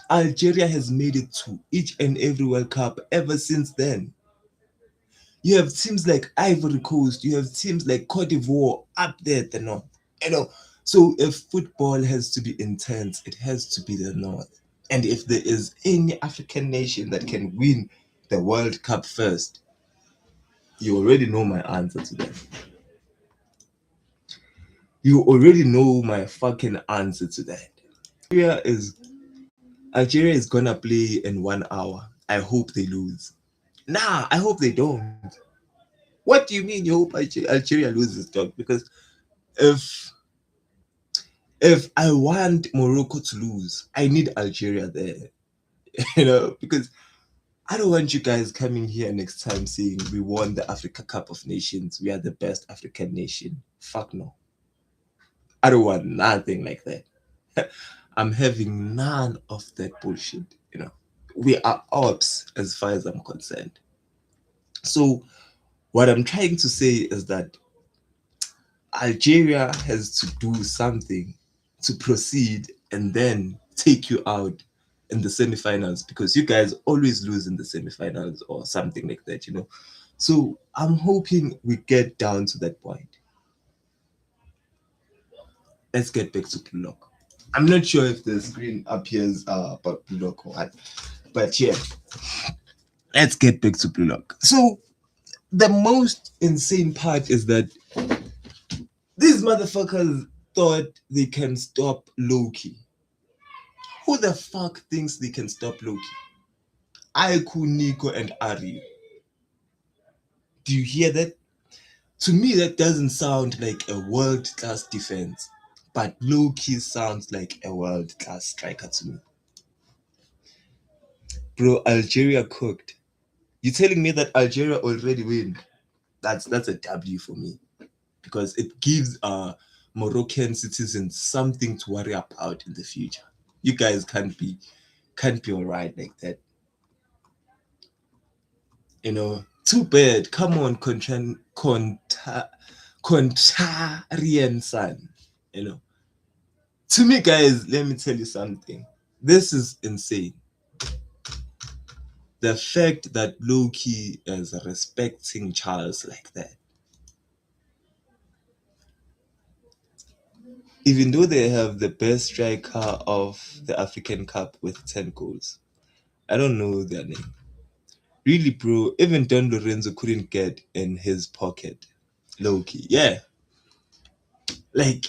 Algeria has made it to each and every World Cup ever since then. You have teams like Ivory Coast, you have teams like Cote d'Ivoire up there at the north. You know, so if football has to be intense, it has to be the north. And if there is any African nation that can win the World Cup first, you already know my answer to that. You already know my fucking answer to that. Algeria is gonna play in 1 hour. I hope they lose. Nah, I hope they don't. What do you mean you hope Algeria loses, dog? Because if I want Morocco to lose, I need Algeria there. Because I don't want you guys coming here next time saying we won the Africa Cup of Nations, we are the best African nation. Fuck no. I don't want nothing like that. I'm having none of that bullshit. We are ops as far as I'm concerned. So what I'm trying to say is that Algeria has to do something to proceed and then take you out in the semifinals, because you guys always lose in the semifinals or something like that. So I'm hoping we get down to that point. Let's get back to Blue Lock. I'm not sure if the screen appears about Blue Lock or what, but yeah, let's get back to Blue Lock. So the most insane part is that these motherfuckers thought they can stop Loki. Who the fuck thinks they can stop Loki? Aiku, Nico, and Ari. Do you hear that? To me, that doesn't sound like a world-class defense, but Loki sounds like a world-class striker to me. Bro, Algeria cooked. You telling me that Algeria already win? That's a W for me, because it gives Moroccan citizens something to worry about in the future. You guys can't be alright like that. Too bad. Come on, contrarian son. To me, guys, let me tell you something. This is insane. The fact that Loki is respecting Charles like that. Even though they have the best striker of the African Cup with 10 goals. I don't know their name. Really, bro, even Don Lorenzo couldn't get in his pocket. Loki. Yeah. Like,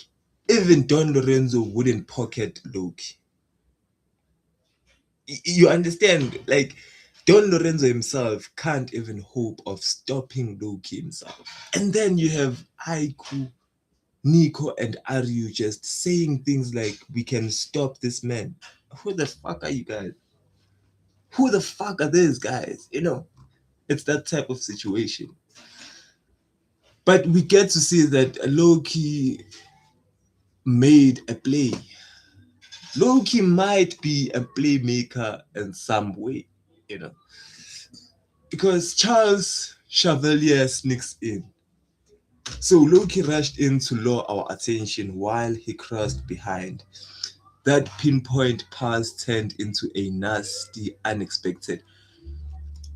even Don Lorenzo wouldn't pocket Loki. You understand? Like, Don Lorenzo himself can't even hope of stopping Loki himself. And then you have Aiku, Nico, and Aryu just saying things like, we can stop this man. Who the fuck are you guys? Who the fuck are these guys? It's that type of situation. But we get to see that Loki made a play. Loki might be a playmaker in some way, because Charles Chevalier sneaks in. So Loki rushed in to lure our attention while he crossed behind. That pinpoint pass turned into a nasty, unexpected.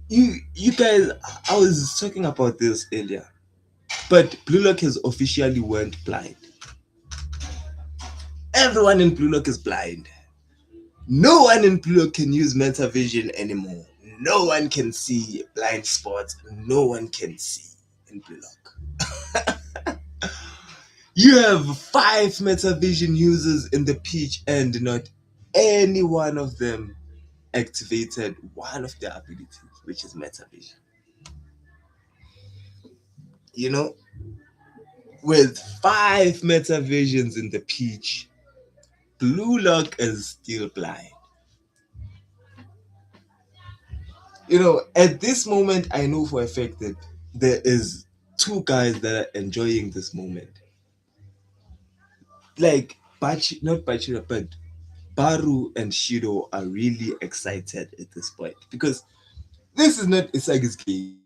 You guys, I was talking about this earlier, but Blue Lock has officially went blind. Everyone in Blue Lock is blind. No one in Blue Lock can use meta vision anymore. No one can see blind spots. No one can see in Blue Lock. You have 5 meta vision users in the pitch, and not any one of them activated one of their abilities, which is meta vision. You know, with 5 meta visions in the pitch, Blue Lock is still blind. You know, at this moment, I know for a fact that there is 2 guys that are enjoying this moment. Like, not Bachira, but Baru and Shido are really excited at this point because this is not Isagi's game.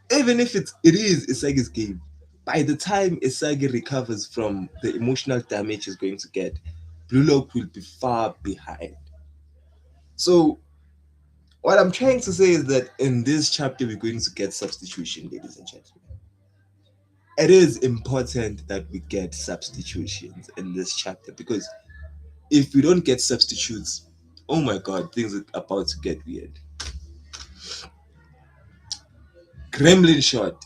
Even if it is Isagi's game, by the time Isagi recovers from the emotional damage he's going to get, Blue Lock will be far behind. So, what I'm trying to say is that in this chapter, we're going to get substitution, ladies and gentlemen. It is important that we get substitutions in this chapter because if we don't get substitutes, oh my god, things are about to get weird. Gremlin shot.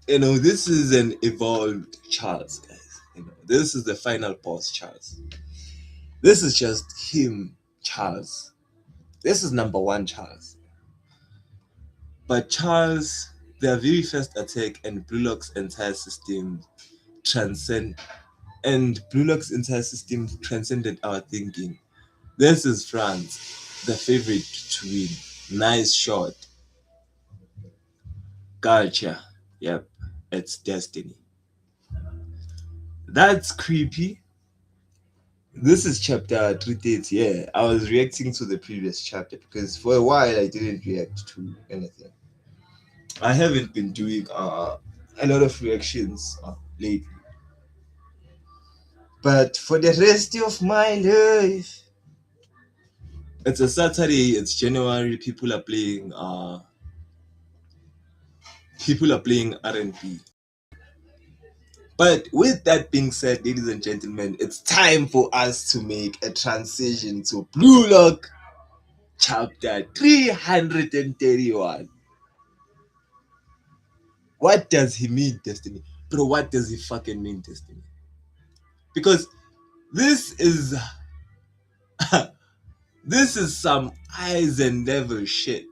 You know, this is an evolved Charles, guys. You know, this is the final boss, Charles. This is just him, Charles. This is number 1, Charles. But Charles, their very first attack and Blue Lock's entire system transcended our thinking. This is France, the favorite to win. Nice shot. Gotcha. Yep, it's destiny. That's creepy. This is chapter 330. Yeah, I was reacting to the previous chapter because for a while I didn't react to anything. I haven't been doing a lot of reactions lately. But for the rest of my life, it's a Saturday. It's January. People are playing R&B. But with that being said, ladies and gentlemen, it's time for us to make a transition to Blue Lock chapter 331. What does he mean, Destiny? Bro, what does he fucking mean, Destiny? Because this is this is some eyes and devil shit.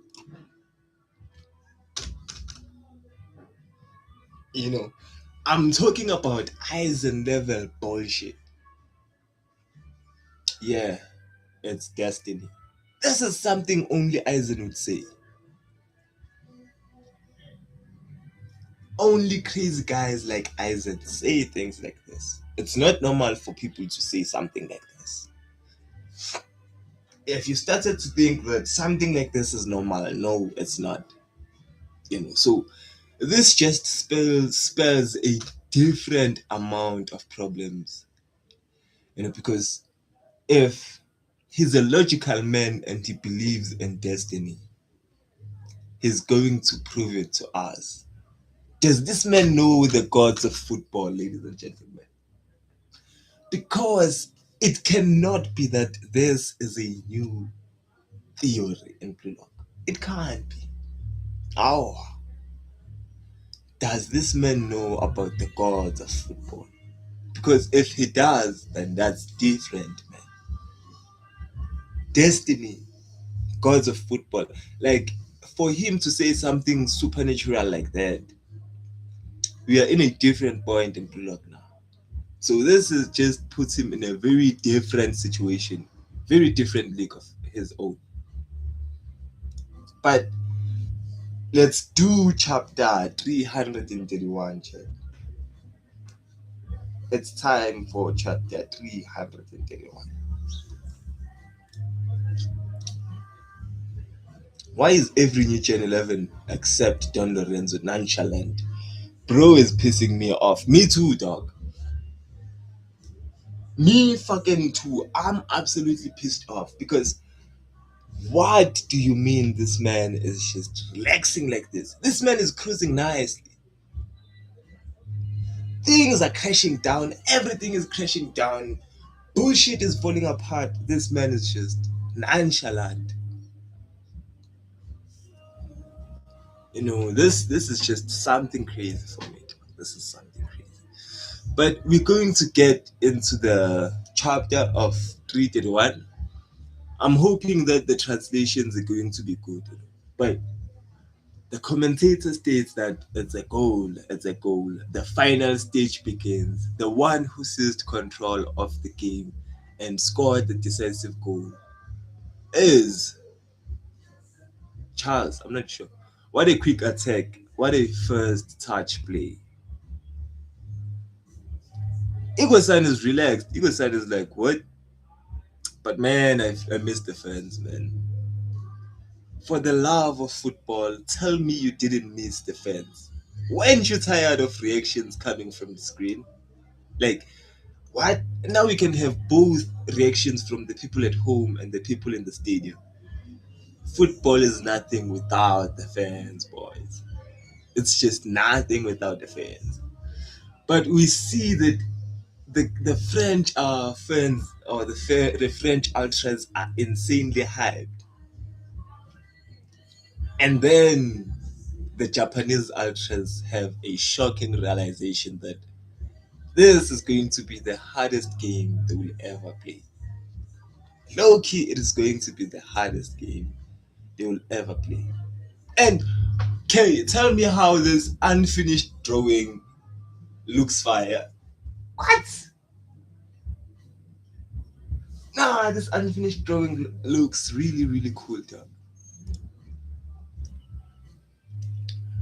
You know, I'm talking about eyes and devil bullshit. Yeah, it's destiny. This is something only Eisen would say. Only crazy guys like Eisen say things like this. It's not normal for people to say something like this. If you started to think that something like this is normal, no, it's not. You know, so this just spells a different amount of problems. You know, because if he's a logical man and he believes in destiny, he's going to prove it to us. Does this man know the gods of football, ladies and gentlemen? Because it cannot be that this is a new theory in Blue Lock. It can't be. How? Does this man know about the gods of football? Because if he does, then that's different, man. Destiny, gods of football. Like, for him to say something supernatural like that, we are in a different point in Blue Lock now. So this is just puts him in a very different situation, very different league of his own. But let's do chapter 331, chat. It's time for chapter 331. Why is every new Gen 11 except Don Lorenzo nonchalant Bro is pissing me off. Me too, dog. Me fucking too. I'm absolutely pissed off because what do you mean this man is just relaxing like this? This man is cruising nicely. Things are crashing down. Everything is crashing down. Bullshit is falling apart. This man is just nonchalant. This is just something crazy for me. This is something crazy. But we're going to get into the chapter of 331. I'm hoping that the translations are going to be good. But the commentator states that it's a goal, it's a goal. The final stage begins. The one who seized control of the game and scored the decisive goal is Charles. I'm not sure. What a quick attack. What a first touch play. Ego-san is relaxed. Ego-san is like, what? But man, I miss the fans, man. For the love of football, tell me you didn't miss the fans. Weren't you tired of reactions coming from the screen? Like, what? Now we can have both reactions from the people at home and the people in the stadium. Football is nothing without the fans, boys. It's just nothing without the fans. But we see that the French fans or the French ultras are insanely hyped. And then the Japanese ultras have a shocking realization that this is going to be the hardest game they will ever play. Low key, it is going to be the hardest game they will ever play. And Kay, tell me how this unfinished drawing looks fire. What? Nah, this unfinished drawing looks really, really cool, dog.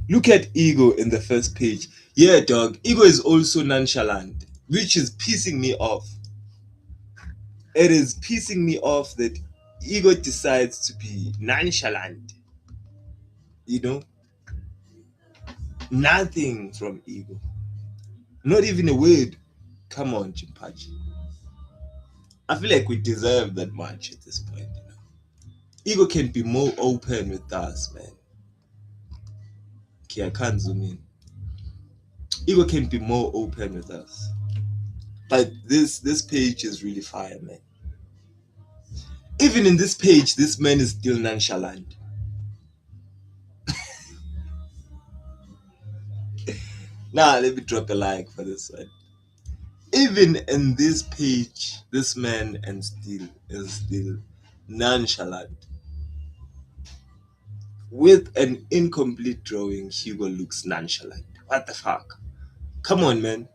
Look at Ego in the first page. Yeah, dog. Ego is also nonchalant, which is pissing me off. It is pissing me off that Ego decides to be nonchalant. You know? Nothing from Ego. Not even a word. Come on, Chimpachi. I feel like we deserve that much at this point. Ego can be more open with us, man. Okay, I can't zoom in. Ego can be more open with us. But this page is really fire, man. Even in this page, this man is still nonchalant. Now, let me drop a like for this one. Even in this page, this man is still nonchalant. With an incomplete drawing, Hugo looks nonchalant. What the fuck? Come on, man.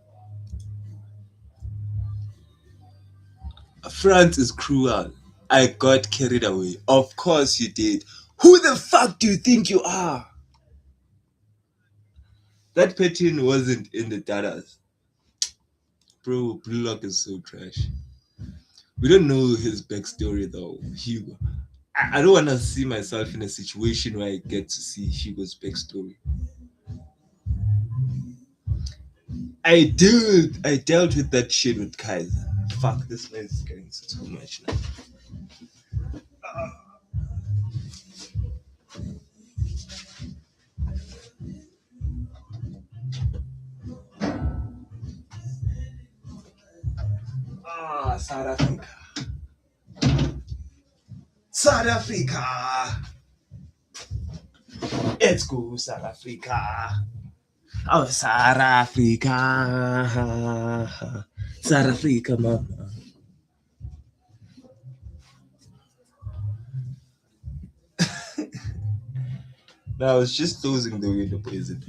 France is cruel. I got carried away. Of course you did. Who the fuck do you think you are? That pattern wasn't in the datas. Bro, Blue Lock is so trash. We don't know his backstory though, Hugo. I don't want to see myself in a situation where I get to see Hugo's backstory. I dealt with that shit with Kaiser. Fuck, this man is getting too much now. South Africa. South Africa. Let's go, South Africa. Oh, South Africa. South Africa, mama. Now I was just closing the window, poison.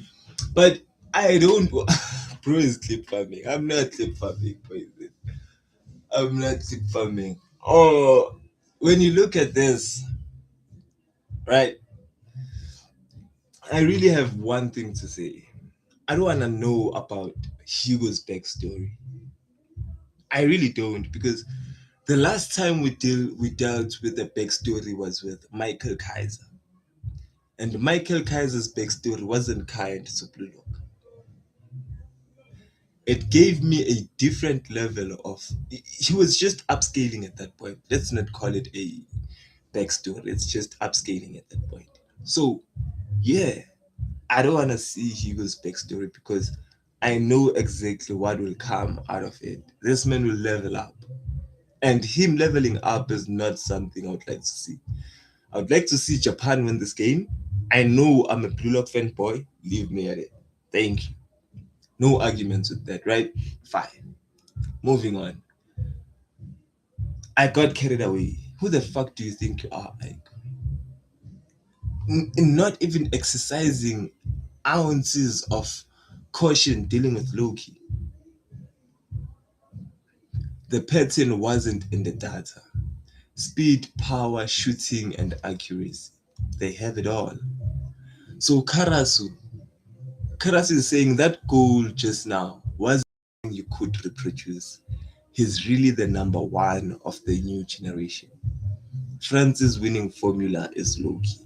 But I don't. Bro is clip farming. I'm not clip farming, poison. I'm not clip farming. Oh, when you look at this, right? I really have one thing to say. I don't want to know about Hugo's backstory. I really don't, because the last time we dealt with the backstory was with Michael Kaiser. And Michael Kaiser's backstory wasn't kind to Blue Lock. It gave me a different level of. He was just upscaling at that point. Let's not call it a backstory. It's just upscaling at that point. So yeah, I don't want to see Hugo's backstory because I know exactly what will come out of it. This man will level up. And him leveling up is not something I would like to see. I would like to see Japan win this game. I know I'm a Blue Lock fanboy. Leave me at it. Thank you. No arguments with that, right? Fine. Moving on. I got carried away. Who the fuck do you think you are, Ike? Not even exercising ounces of caution dealing with Loki. The pattern wasn't in the data. Speed, power, shooting, and accuracy. They have it all. So Karasu is saying that goal just now was you could reproduce. He's really the number one of the new generation. France's winning formula is Loki.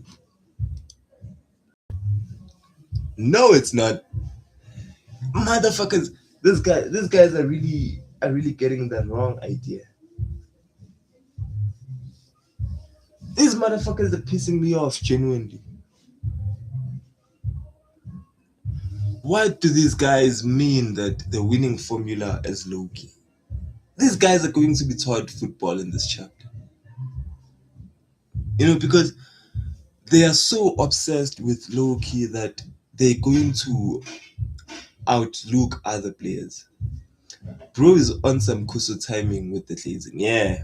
No, it's not. Motherfuckers, these guys are really getting the wrong idea. These motherfuckers are pissing me off genuinely. What do these guys mean that the winning formula is Loki? These guys are going to be taught football in this chapter. Because they are so obsessed with Loki that they're going to outlook other players. Bro is on some Kuso timing with the Glazing. Yeah.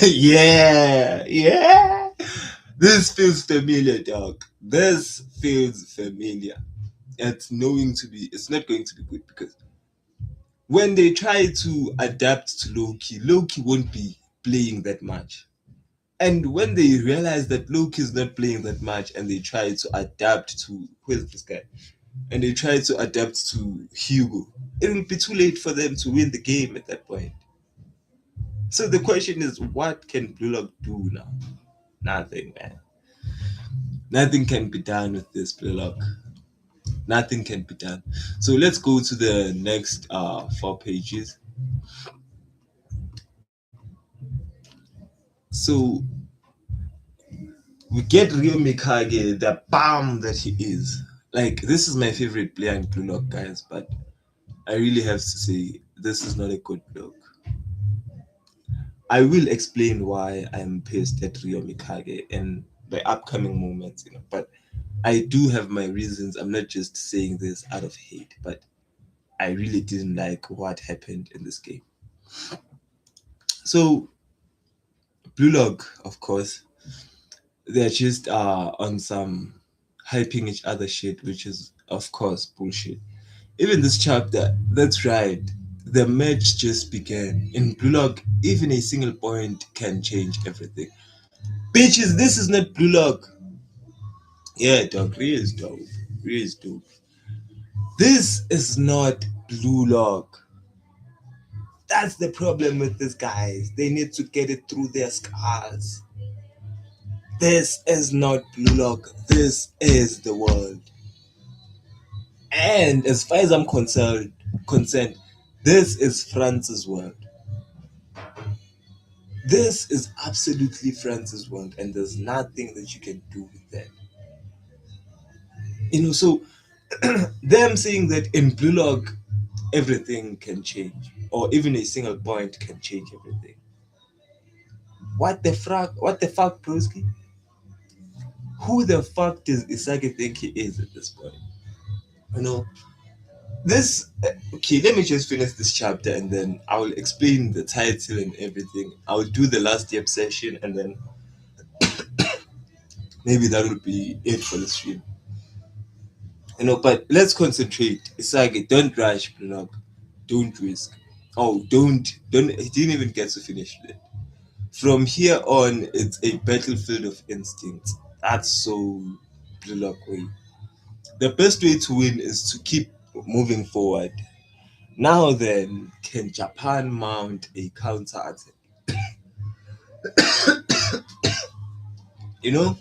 Yeah. Yeah. This feels familiar, dog. This feels familiar. It's not going to be good because when they try to adapt to Loki won't be playing that much. And when they realize that Loki is not playing that much and they try to adapt to who's this guy? And they try to adapt to Hugo, it will be too late for them to win the game at that point. So the question is, what can Blue Lock do now? Nothing, man. Nothing can be done with this Blue Lock. Nothing can be done. So let's go to the next 4 pages. So we get Ryo Mikage, the bomb that he is. Like, this is my favorite player in Blue Lock, guys, but I really have to say, this is not a good look. I will explain why I'm pissed at Ryo Mikage in the upcoming moments, but I do have my reasons. I'm not just saying this out of hate, but I really didn't like what happened in this game. So, Blue Lock, of course, they're just on some hyping each other shit, which is, of course, bullshit. Even this chapter, that's right. The match just began. In Blue Lock, even a single point can change everything. Bitches, this is not Blue Lock. Yeah, dog, Rhea is dope. Rhea is dope. This is not Blue Lock. That's the problem with these guys. They need to get it through their scars. This is not Blue Lock. This is the world. And as far as I'm concerned, this is France's world. This is absolutely France's world, and there's nothing that you can do with that. So them saying that in Blue Lock everything can change, or even a single point can change everything. What the fuck? What the fuck, broski? Who the fuck does Isagi think he is at this point? You know, this. Okay, let me just finish this chapter and then I will explain the title and everything. I'll do the last year session and then maybe that will be it for the stream. But let's concentrate. Isagi, don't rush, Blanc. Don't risk. Oh, don't. He didn't even get to finish it. From here on, it's a battlefield of instincts. That's so Blanc way. The best way to win is to keep moving forward. Now then, can Japan mount a counter attack? You know,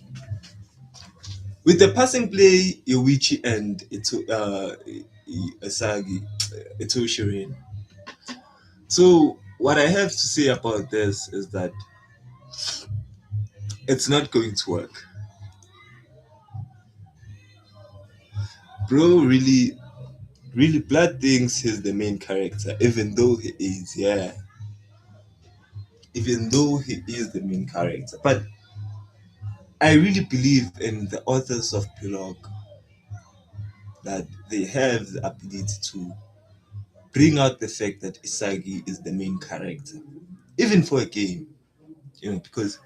with the passing play, Yoichi and Isagi, Itoshi. So what I have to say about this is that it's not going to work. Bro really Blood thinks he's the main character, even though he is, yeah. Even though he is the main character. But I really believe in the authors of Prologue that they have the ability to bring out the fact that Isagi is the main character. Even for a game. Because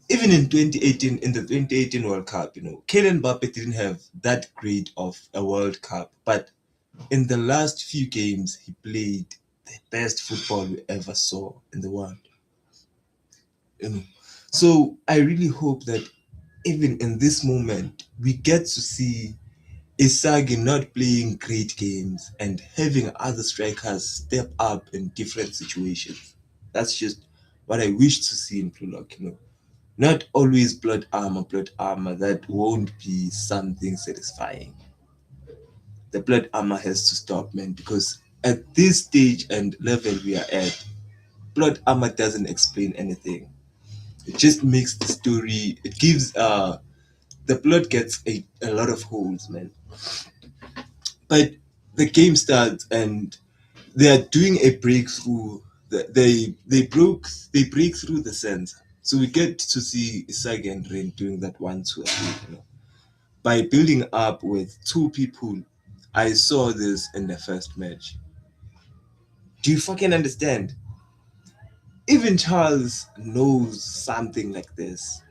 even in 2018, in the 2018 World Cup, Kylian Mbappe didn't have that great of a World Cup, but in the last few games, he played the best football we ever saw in the world. You know, so I really hope that even in this moment, we get to see Isagi not playing great games and having other strikers step up in different situations. That's just what I wish to see in Prologue. Not always blood armor. That won't be something satisfying. The blood armor has to stop, man, because at this stage and level we are at, blood armor doesn't explain anything. It just makes the story, it gives, the plot gets a lot of holes, man. But the game starts and they are doing a breakthrough. They break through the center. So we get to see Isagi and Rin doing that 1-2 by building up with two people. I saw this in the first match. Do you fucking understand? Even Charles knows something like this.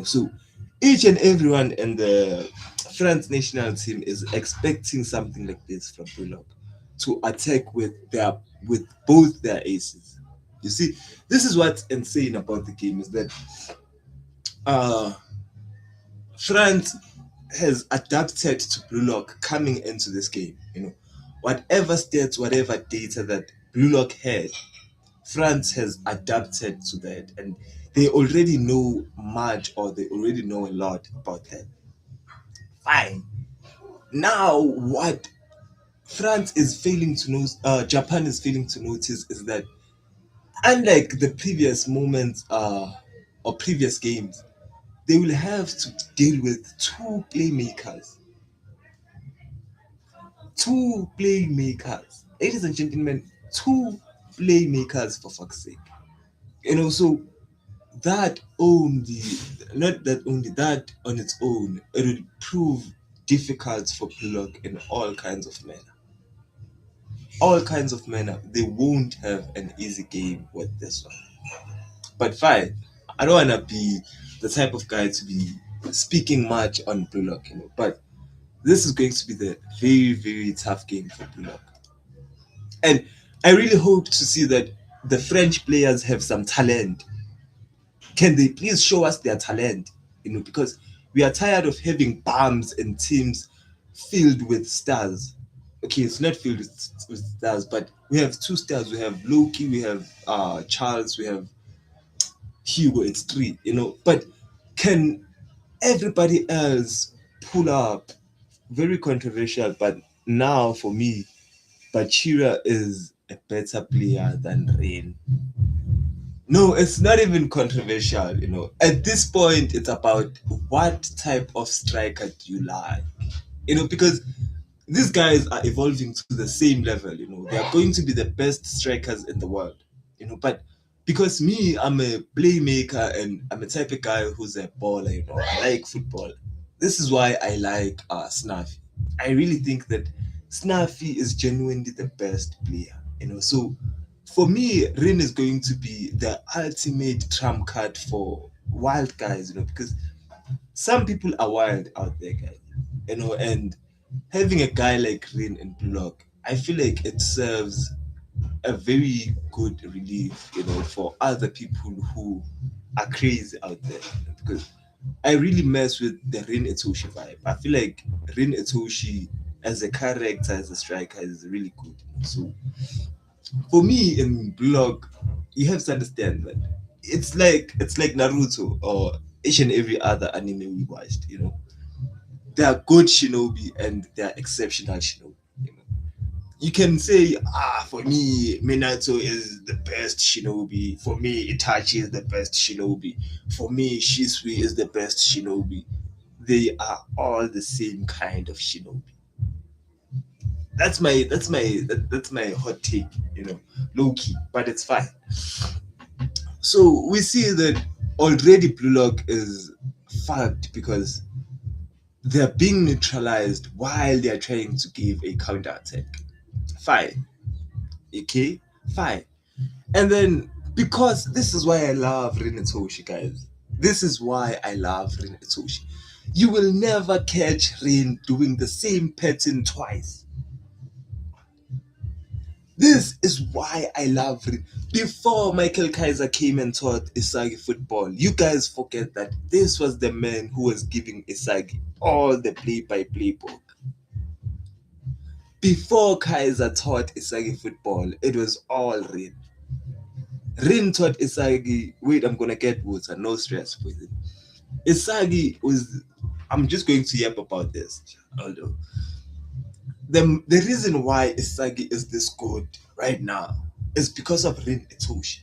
So each and everyone in the France national team is expecting something like this from Bullock to attack with both their aces. You see, this is what's insane about the game is that uh France has adapted to Blue Lock coming into this game. Whatever stats, whatever data that Blue Lock had, France has adapted to that, and they already know much, or they already know a lot about that. Fine. Now, what France is failing to know, Japan is failing to notice, is that unlike the previous moments, or previous games, they will have to deal with two playmakers. Two playmakers. Ladies and gentlemen, two playmakers, for fuck's sake. So that only, not that only, that on its own, it will prove difficult for Bullock in all kinds of manner. All kinds of manner. They won't have an easy game with this one. But fine, I don't want to be the type of guy to be speaking much on Bullock, but this is going to be the very, very tough game for Bullock. And I really hope to see that the French players have some talent. Can they please show us their talent? Because we are tired of having bombs and teams filled with stars. Okay, it's not filled with stars, but we have two stars. We have Loki, we have Charles, we have Hugo. It's three, But can everybody else pull up? Very controversial, but now for me, Bachira is a better player than Rain. No, it's not even controversial, At this point, it's about what type of striker do you like? Because these guys are evolving to the same level, They are going to be the best strikers in the world, But because me, I'm a playmaker and I'm a type of guy who's a baller, I like football. This is why I like Snaffy. I really think that Snaffy is genuinely the best player, So for me, Rin is going to be the ultimate trump card for wild guys, because some people are wild out there, guys, and having a guy like Rin in block, I feel like it serves a very good relief, for other people who are crazy out there, because I really mess with the Rin Etoshi vibe. I feel like Rin Etoshi as a character, as a striker, is really good. So for me in blog, you have to understand that it's like Naruto or each and every other anime we watched. There are good shinobi and there are exceptional shinobi. You know, you can say, for me, Minato is the best shinobi. For me, Itachi is the best shinobi. For me, Shisui is the best shinobi. They are all the same kind of shinobi. That's my hot take, low key, but it's fine. So we see that already Blue Lock is fucked because they're being neutralized while they're trying to give a counter attack. Fine. Okay? Fine. And then because this is why I love Rinetoshi, guys. This is why I love Rinetoshi. You will never catch Rin doing the same pattern twice. This is why I love Rin. Before Michael Kaiser came and taught Isagi football, you guys forget that this was the man who was giving Isagi all the play-by-play book. Before Kaiser taught Isagi football, it was all Rin. Rin taught Isagi, wait, I'm gonna get water, no stress with it. Isagi was, I'm just going to yap about this, although. The reason why Isagi is this good right now is because of Rin Itoshi.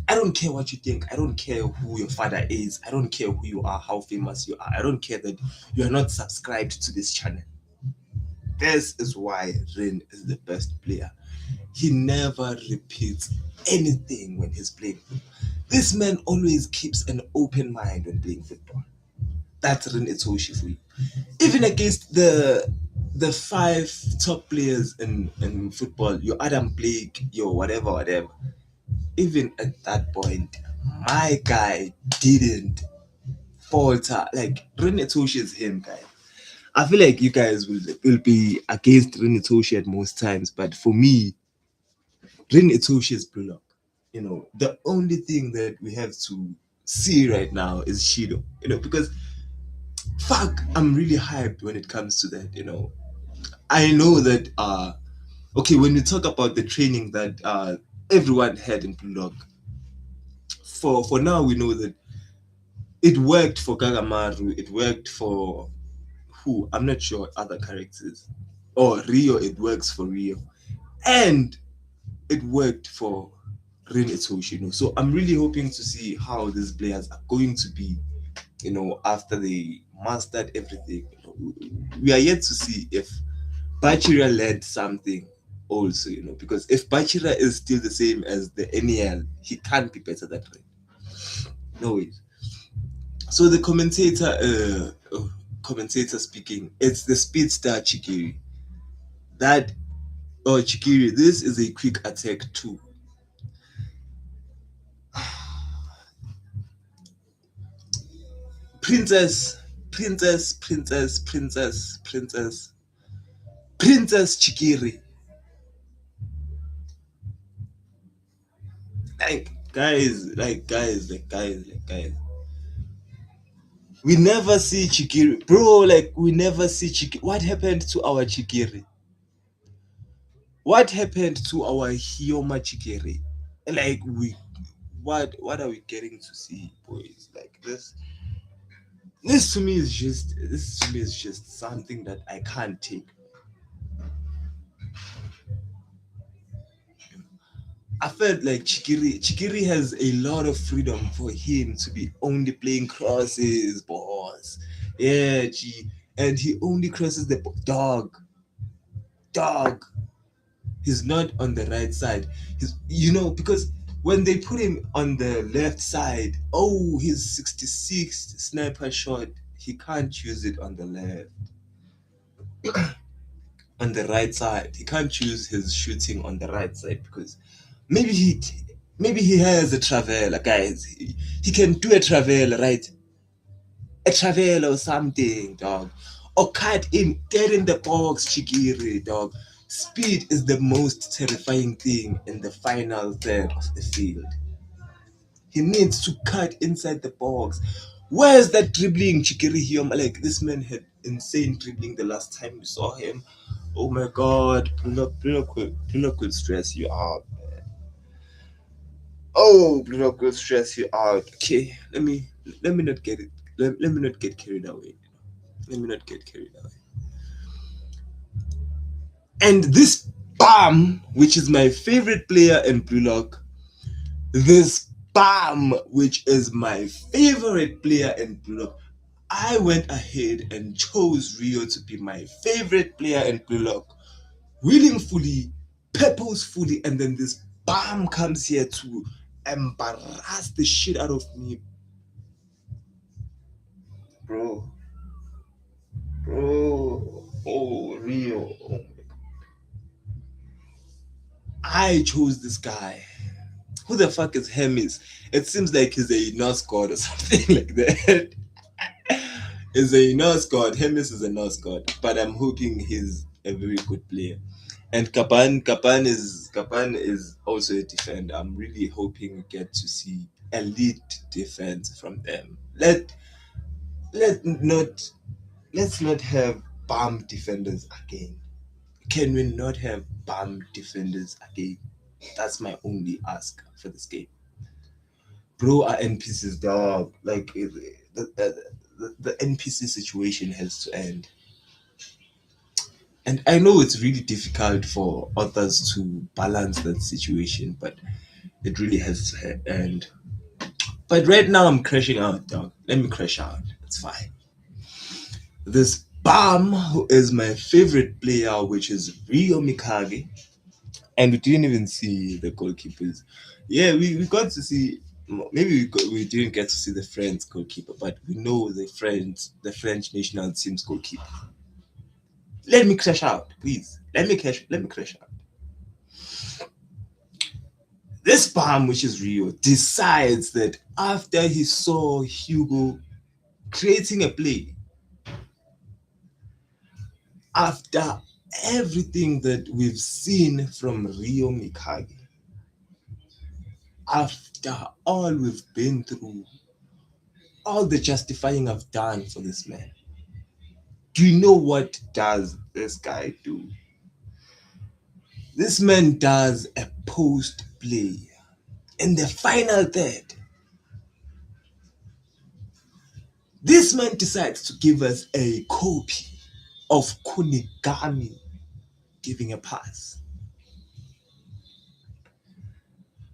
I don't care what you think. I don't care who your father is. I don't care who you are, how famous you are. I don't care that you are not subscribed to this channel. This is why Rin is the best player. He never repeats anything when he's playing football. This man always keeps an open mind when playing football. That's Rin Itoshi for you. Even against the five top players in football, your Adam Blake, your whatever. Even at that point, my guy didn't falter. Like Rin Itoshi is him, guys. I feel like you guys will be against Rin Itoshi at most times, but for me, Rin Itoshi is Blue Lock. The only thing that we have to see right now is Shido. Because fuck, I'm really hyped when it comes to that. I know that okay, when we talk about the training that everyone had in Blue Lock, for now we know that it worked for Kagamaru, it worked for who? I'm not sure other characters. Or Rio, it works for Rio. And it worked for Rin Itoshi. So I'm really hoping to see how these players are going to be, after they mastered everything. We are yet to see if Bachira led something also, because if Bachira is still the same as the NEL, he can't be better than Rin. No way. So the commentator speaking, it's the speedster Chikiri. Chikiri, this is a quick attack too. Princess Chikiri. Guys. We never see Chikiri. Bro, we never see Chikiri. What happened to our Chikiri? What happened to our Hiyoma Chikiri? What are we getting to see, boys? This to me is just something that I can't take. I felt like Chikiri has a lot of freedom for him to be only playing crosses, boss. Yeah, and he only crosses the dog. He's not on the right side. Because when they put him on the left side, his 66 sniper shot, he can't use it on the left. On the right side, he can't choose his shooting on the right side because maybe he has a travel, guys. He can do a travel, right? A travel or something, dog. Or get in the box, Chigiri, dog. Speed is the most terrifying thing in the final third of the field. He needs to cut inside the box. Where's that dribbling, Chikiri Hyoma? Like, this man had insane dribbling the last time we saw him. Oh my god, Blue Lock will stress you out, man. Oh, Blue Lock will stress you out. Okay, let me not get it. let me not get carried away. Let me not get carried away. And this Bam, which is my favorite player in Blue Lock, this Bam, which is my favorite player in Blue Lock, I went ahead and chose Rio to be my favorite player in Blue Lock, willingly, purposefully, and then this Bam comes here to embarrass the shit out of me. Bro. Oh, Rio. I chose this guy. Who the fuck is Hermes? It seems like he's a Norse god or something like that. Is a Norse god. Hermes is a Norse god, but I'm hoping he's a very good player. And Kapan is also a defender. I'm really hoping we get to see elite defense from them. Let not let's not have bomb defenders again. Can we not have bomb defenders again? That's my only ask for this game. Bro, our NPCs, dog. Like the NPC situation has to end. And I know it's really difficult for others to balance that situation, but it really has to end. But right now I'm crashing out, dog. Let me crash out. It's fine. This Bam, who is my favorite player, which is Ryo Mikage. And we didn't even see the goalkeepers. Yeah, we got to see. Maybe we didn't get to see the French goalkeeper, but we know the French national team's goalkeeper. Let me crash out, please. Let me crash out. This Bam, which is Rio, decides that after he saw Hugo creating a play, after everything that we've seen from Ryo Mikage, after all we've been through, all the justifying I've done for this man, do you know what does this guy do? This man does a post play in the final third. This man decides to give us a copy of Kunigami giving a pass.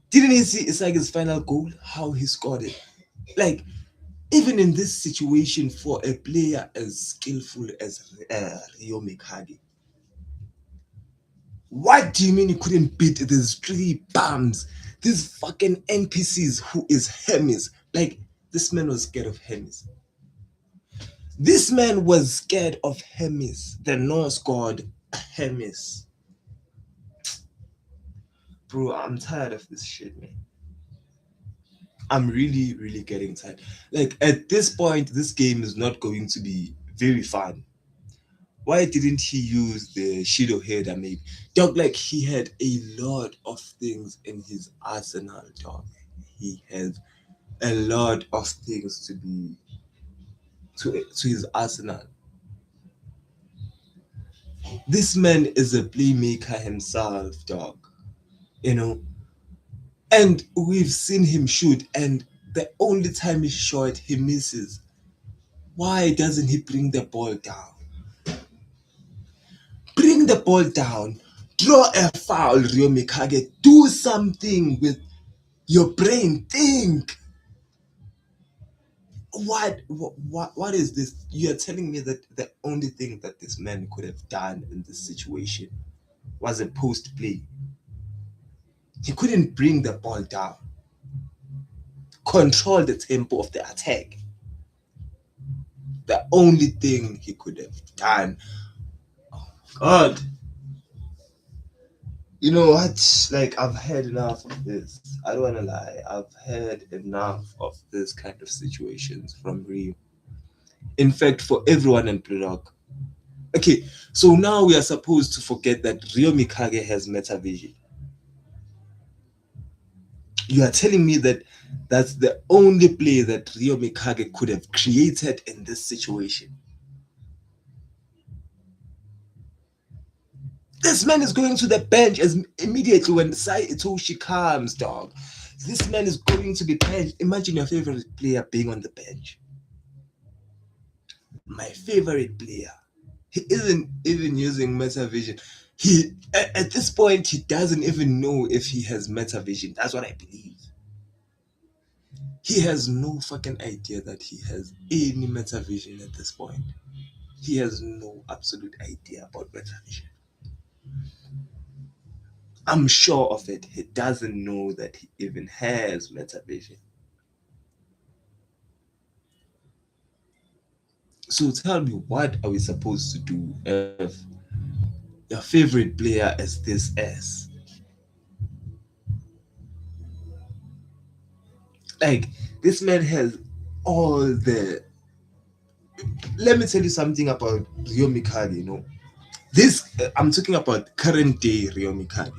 Didn't he see Isagi's final goal? How he scored it? Like, even in this situation, for a player as skillful as Ryo Mikage, what do you mean you couldn't beat these three bums? These fucking NPCs who is Hermes. Like, this man was scared of Hermes. This man was scared of Hermes, the Norse god Hermes. Bro, I'm tired of this shit, man. I'm really, really getting tired. Like, at this point, this game is not going to be very fun. Why didn't he use the Shido header maybe? Dog, like, he had a lot of things in his arsenal, dog. He has a lot of things to his arsenal. This man is a playmaker himself, dog. You know? And we've seen him shoot, and the only time he shot, he misses. Why doesn't he bring the ball down? Bring the ball down. Draw a foul, Ryo Mikage. Do something with your brain. Think. What is this? You're telling me that the only thing that this man could have done in this situation was a post play. He couldn't bring the ball down. Control the tempo of the attack. The only thing he could have done. Oh God. You know what? Like, I've had enough of this. I don't want to lie. I've had enough of this kind of situations from Rio. In fact, for everyone in Block. Okay, so now we are supposed to forget that Ryo Mikage has metavision. You are telling me that that's the only play that Ryo Mikage could have created in this situation. This man is going to the bench as immediately when Sai Itoshi comes, dog. This man is going to be benched. Imagine your favorite player being on the bench. My favorite player. He isn't even using meta vision. He at this point he doesn't even know if he has meta vision. That's what I believe. He has no fucking idea that he has any meta vision at this point. He has no absolute idea about meta vision. I'm sure of it. He doesn't know that he even has meta vision. So tell me, what are we supposed to do if your favorite player is this S? Like, this man has all the. Let me tell you something about Ryo Mikage, This, I'm talking about current day Ryo Mikage.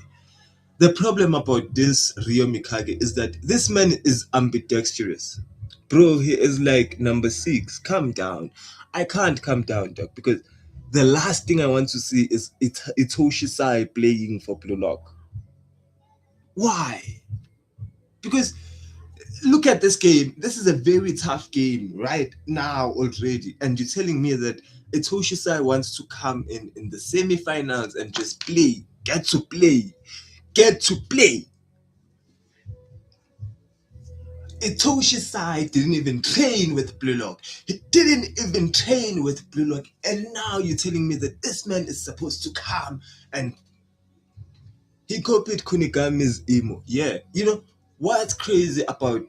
The problem about this Ryo Mikage is that this man is ambidextrous. Bro, he is like number 6. Calm down. I can't calm down, dog, because the last thing I want to see is Itoshi Sai playing for Blue Lock. Why? Because look at this game. This is a very tough game right now already. And you're telling me that Itoshi Sai wants to come in the semifinals and just play. Get to play. Get to play. Itoshi Sai didn't even train with Blue Lock. He didn't even train with Blue Lock. And now you're telling me that this man is supposed to come and he copied Kunigami's emo. Yeah. What's crazy about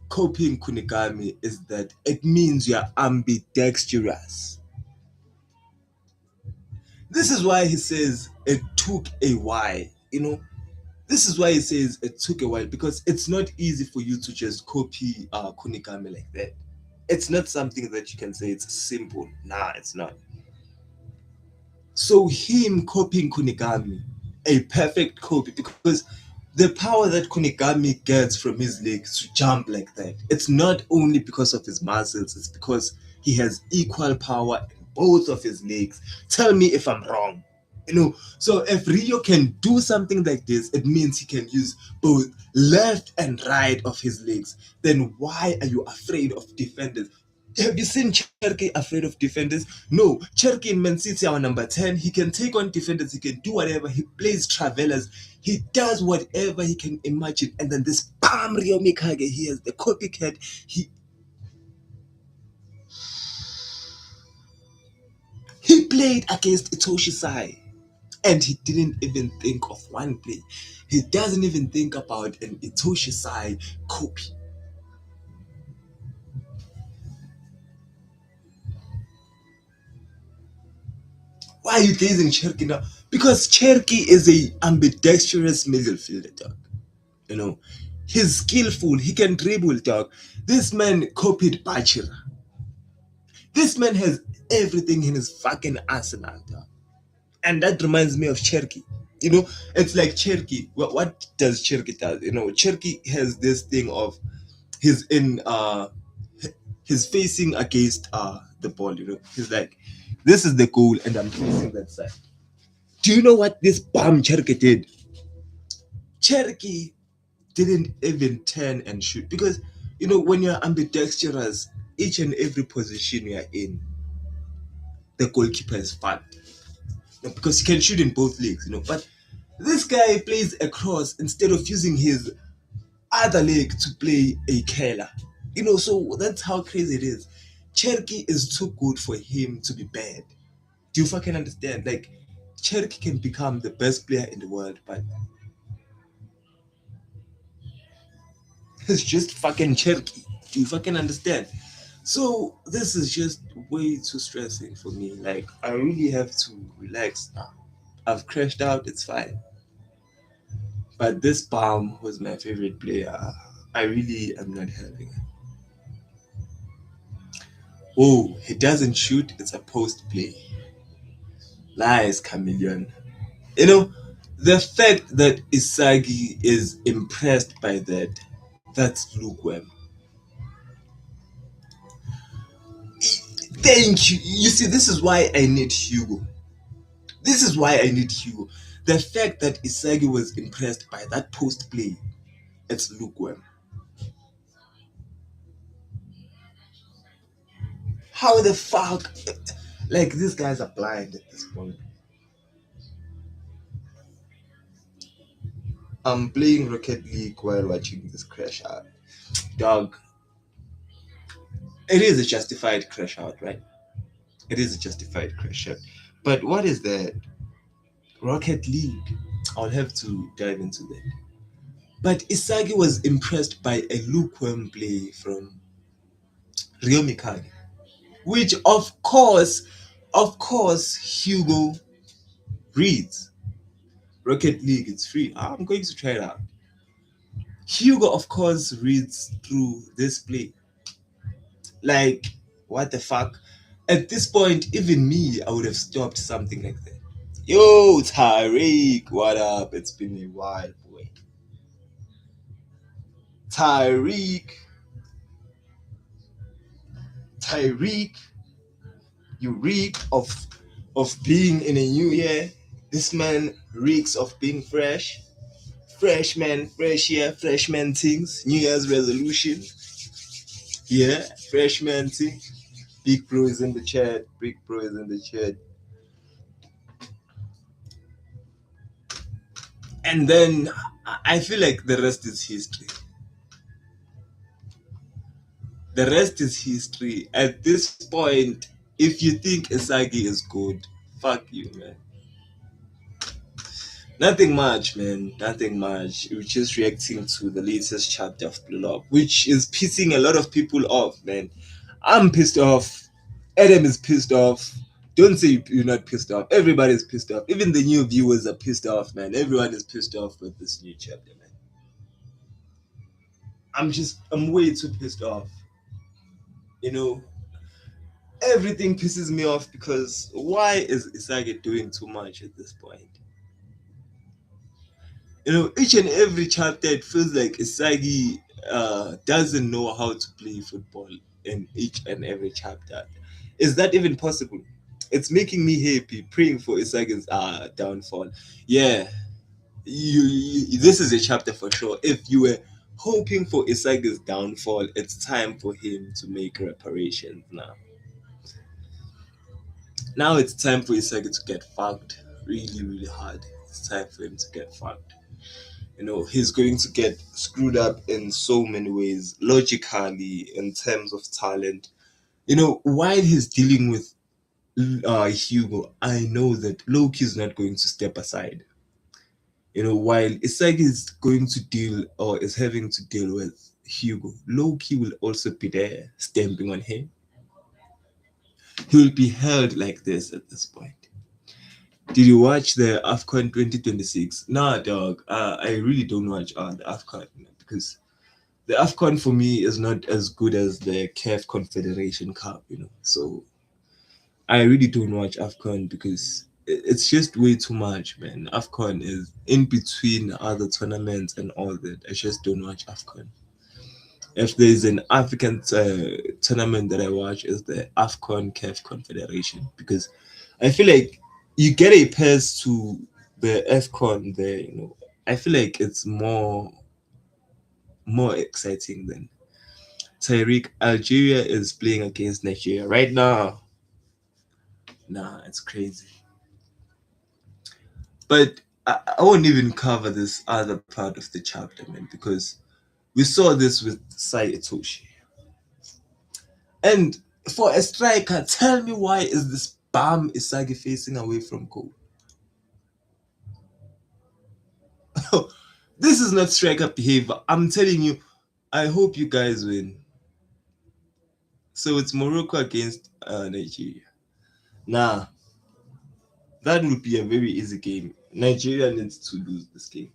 copying Kunigami is that it means you're ambidextrous. This is why he says it took a while. This is why he says it took a while, because it's not easy for you to just copy Kunigami like that. It's not something that you can say it's simple. Nah, it's not. So him copying Kunigami, a perfect copy, because the power that Kunigami gets from his legs to jump like that, it's not only because of his muscles, it's because he has equal power in both of his legs. Tell me if I'm wrong. So if Rio can do something like this, it means he can use both left and right of his legs. Then why are you afraid of defenders? Have you seen Cherky afraid of defenders? No, Cherky in Man City, our number 10, he can take on defenders, he can do whatever, he plays travelers, he does whatever he can imagine. And then this Bam Rio Mikage, he has the copycat, he played against Itoshi Sai. And he didn't even think of one play. He doesn't even think about an Itoshi Sai copy. Why are you gazing Cherky now? Because Cherky is a ambidextrous midfielder, dog. He's skillful. He can dribble, dog. This man copied Bachira. This man has everything in his fucking arsenal, dog. And that reminds me of Cherky. It's like Cherky. What does Cherky does? Cherky has this thing of he's he's facing against the ball. He's like, this is the goal, and I'm facing that side. Do you know what this bum Cherky did? Cherky didn't even turn and shoot, because when you're ambidextrous, each and every position you're in, the goalkeeper is fun. Because he can shoot in both legs, but this guy plays across instead of using his other leg to play a killer. So that's how crazy it is. Cherky is too good for him to be bad. Do you fucking understand? Like, Cherky can become the best player in the world, but it's just fucking Cherky. Do you fucking understand? So this is just way too stressing for me. Like, I really have to relax now. I've crashed out, it's fine. But this Palm was my favorite player. I really am not having it. Oh, he doesn't shoot, it's a post play. Lies, chameleon. The fact that Isagi is impressed by that, that's lukewarm. Thank you. You see, this is why I need Hugo. This is why I need Hugo. The fact that Isagi was impressed by that post play, it's lukewarm. How the fuck? Like, these guys are blind at this point. I'm playing Rocket League while watching this crash out. Dog, it is a justified crash out, right? It is a justified crash out. But what is that? Rocket League. I'll have to dive into that. But Isagi was impressed by a lukewarm play from Ryo Mikage, which of course, Hugo reads. Rocket League, it's free. I'm going to try it out. Hugo, of course, reads through this play. Like, what the fuck? At this point, even me, I would have stopped something like that. Yo, Tyreek, what up? It's been a while, boy. Tyreek, Tyreek, you reek of being in a new year. This man reeks of being fresh. Fresh man, fresh year, fresh man things. New Year's resolution. Yeah, fresh man thing. Big bro is in the chat. Big bro is in the chat. And then I feel like the rest is history. The rest is history. At this point, if you think Isagi is good, fuck you, man. Nothing much, man. Nothing much. We're just reacting to the latest chapter of Blue Lock, which is pissing a lot of people off, man. I'm pissed off. Adam is pissed off. Don't say you're not pissed off. Everybody's pissed off. Even the new viewers are pissed off, man. Everyone is pissed off with this new chapter, man. I'm way too pissed off. You know, everything pisses me off because why is Isagi doing too much at this point? You know, each and every chapter it feels like Isagi doesn't know how to play football in each and every chapter. Is that even possible? It's making me happy praying for Isagi's downfall. Yeah, this is a chapter for sure. If you were hoping for Isagi's downfall, it's time for him to make reparations now. Now it's time for Isagi to get fucked really, really hard. It's time for him to get fucked. You know, he's going to get screwed up in so many ways, logically, in terms of talent. You know, while he's dealing with Hugo, I know that Loki is not going to step aside. You know, while Isagi is going to deal or is having to deal with Hugo, Loki will also be there stamping on him. He will be held like this at this point. Did you watch the AFCON 2026? Nah, dog. I really don't watch the AFCON because the AFCON for me is not as good as the CAF Confederation Cup, you know. So I really don't watch AFCON because it's just way too much, man. AFCON is in between other tournaments and all that. I just don't watch AFCON. If there's an African tournament that I watch, is the AFCON CAF Confederation because I feel like you get a pass to the AFCON there. You know, I feel like it's more exciting than Tyreek. Algeria is playing against Nigeria right now. Nah, it's crazy. But I won't even cover this other part of the chapter, man, because we saw this with Sai Itoshi. And for a striker, tell me why is this bum Isagi facing away from goal? This is not striker behavior. I'm telling you, I hope you guys win. So it's Morocco against Nigeria. Nah, that would be a very easy game. Nigeria needs to lose this game.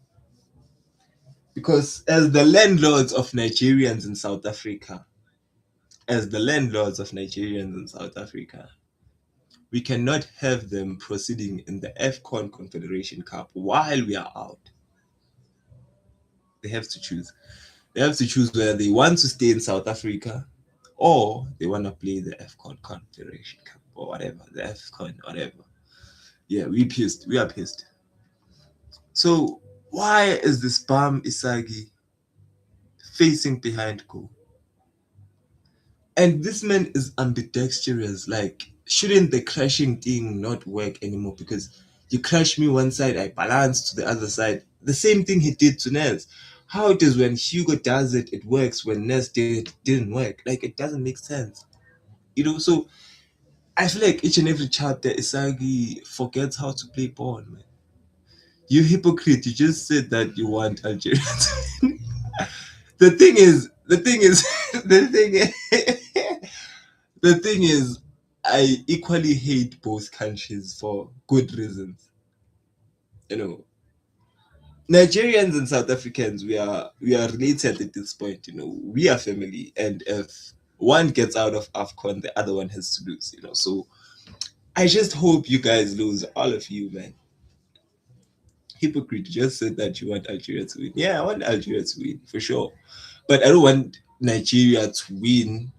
Because as the landlords of Nigerians in South Africa, we cannot have them proceeding in the AFCON Confederation Cup while we are out. They have to choose. They have to choose whether they want to stay in South Africa or they want to play the AFCON Confederation Cup or whatever, the AFCON, whatever. Yeah, we pissed. We are pissed. So why is this bum Isagi facing behind goal? And this man is ambidextrous. Like, shouldn't the crashing thing not work anymore? Because you crash me one side, I balance to the other side. The same thing he did to Ness. How it is when Hugo does it, it works. When Ness did it, it didn't work. Like, it doesn't make sense. So I feel like each and every chapter, Isagi forgets how to play ball, man. You hypocrite, you just said that you want Algeria to win. The thing is, the thing is, I equally hate both countries for good reasons. You know, Nigerians and South Africans, we are related at this point. We are family, and if one gets out of Afcon, the other one has to lose. So I just hope you guys lose, all of you, man. Hypocrite, you just said that you want Algeria to win. Yeah, I want Algeria to win for sure, but I don't want Nigeria to win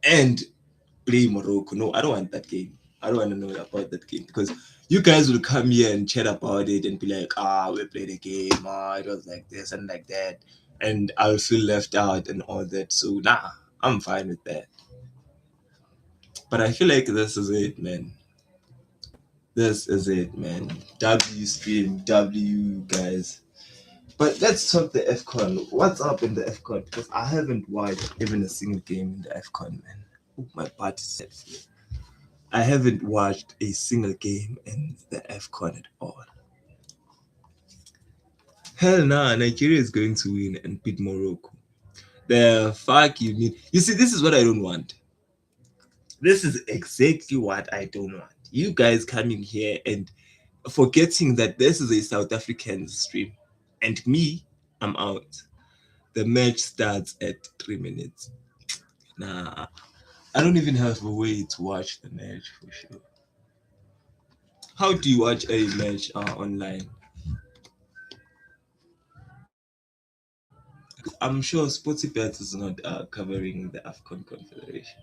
and play Morocco. No, I don't want that game. I don't want to know about that game because you guys will come here and chat about it and be like, we played a game, it was like this and like that, and I'll feel left out and all that. So nah, I'm fine with that. But I feel like this is it, man. This is it, man. W stream, W guys. But let's talk the FCon. What's up in the FCon? Because I haven't watched even a single game in the FCon, man. Oh, my butt is set. I haven't watched a single game in the AFCON at all. Hell nah, Nigeria is going to win and beat Morocco. The fuck you mean? You see, this is what I don't want. This is exactly what I don't want. You guys coming here and forgetting that this is a South African stream. And me, I'm out. The match starts at 3 minutes. Nah, I don't even have a way to watch the match for sure. How do you watch a match online? I'm sure Sportsbet is not covering the AFCON Confederation.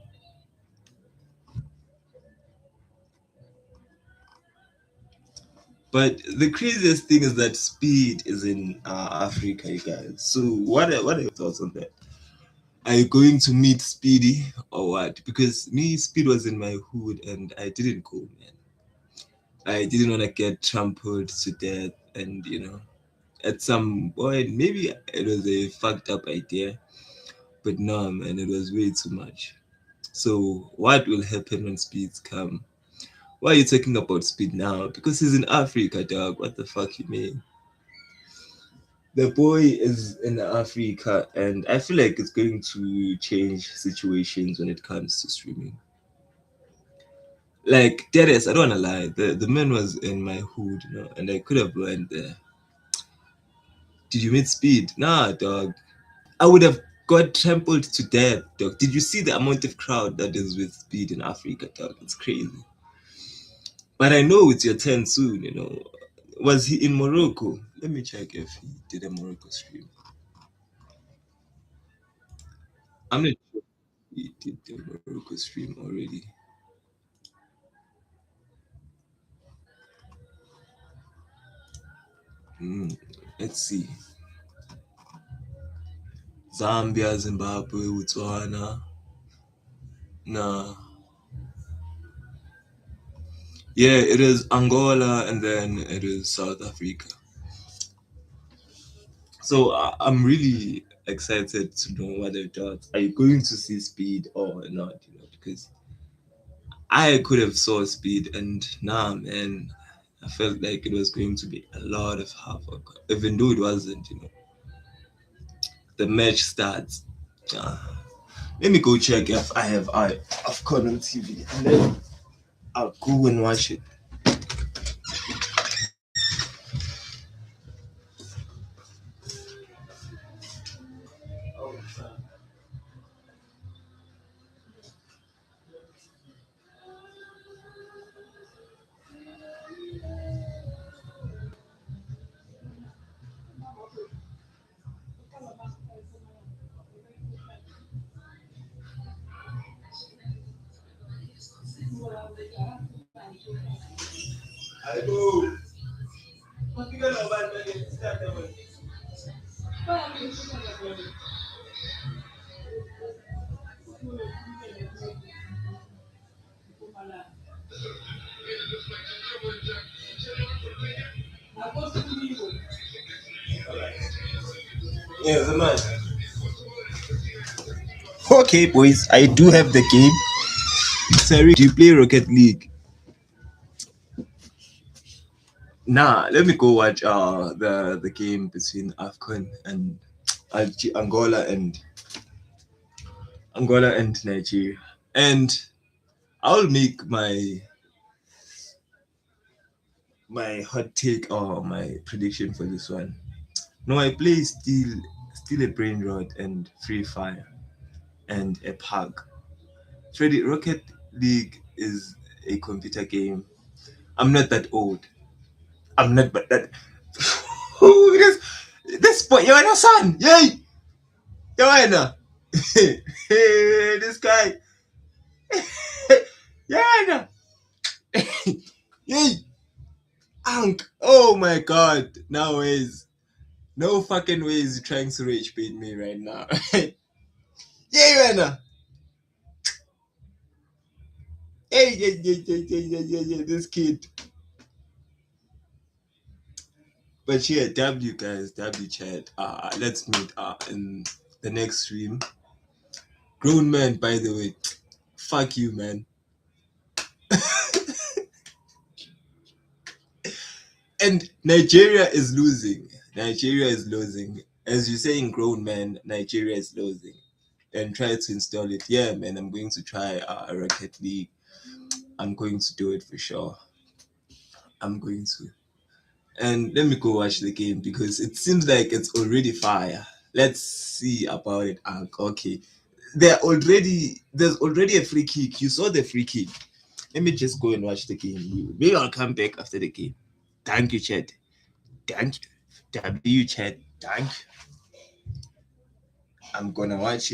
But the craziest thing is that Speed is in Africa, you guys. So what are your thoughts on that? Are you going to meet Speedy or what? Because me, Speed was in my hood and I didn't go, man. I didn't want to get trampled to death, and at some point, maybe it was a fucked up idea, but no, man, it was way too much. So what will happen when Speeds come? Why are you talking about Speed now? Because he's in Africa, dog. What the fuck you mean? The boy is in Africa, and I feel like it's going to change situations when it comes to streaming. Like, Dennis, I don't wanna lie, the man was in my hood, and I could have went there. Did you meet Speed? Nah, dog. I would have got trampled to death, dog. Did you see the amount of crowd that is with Speed in Africa, dog? It's crazy. But I know it's your turn soon. Was he in Morocco? Let me check if he did a Morocco stream. I'm not sure if he did the Morocco stream already. Hmm, let's see. Zambia, Zimbabwe, Botswana. Nah. Yeah, it is Angola and then it is South Africa. So I'm really excited to know what they thought. Are you going to see Speed or not? Because I could have saw Speed and nah, man, I felt like it was going to be a lot of havoc, even though it wasn't. The match starts. Uh, Let me go check if I have AFCON on TV, and then I'll go and watch it. I go. Yeah, the man. Okay, boys, I do have the game. Sorry, do you play Rocket League? Nah, let me go watch the game between Afcon and Angola and Nigeria, and I'll make my hot take or my prediction for this one. No, I play still a brain rot and Free Fire and a pug. Freddy, Rocket League is a computer game. I'm not that old. I'm not but that. Who this boy? You're my son. Yay! You're my this guy. Yeah, yay! Ank. Oh my god. No ways. No fucking ways you're trying to rage bait me right now. Yay, man. Hey, yeah, this kid. But yeah, W guys, W chat. Let's meet in the next stream. Grown man, by the way. Fuck you, man. And Nigeria is losing. Nigeria is losing. As you say in grown man, Nigeria is losing. And try to install it. Yeah, man, I'm going to try a Rocket League. I'm going to do it for sure. I'm going to. And let me go watch the game because it seems like it's already fire. Let's see about it. Okay. There's already a free kick. You saw the free kick. Let me just go and watch the game. Maybe I'll come back after the game. Thank you, Chad. Thank you. W Chad. Thank you. I'm gonna watch it.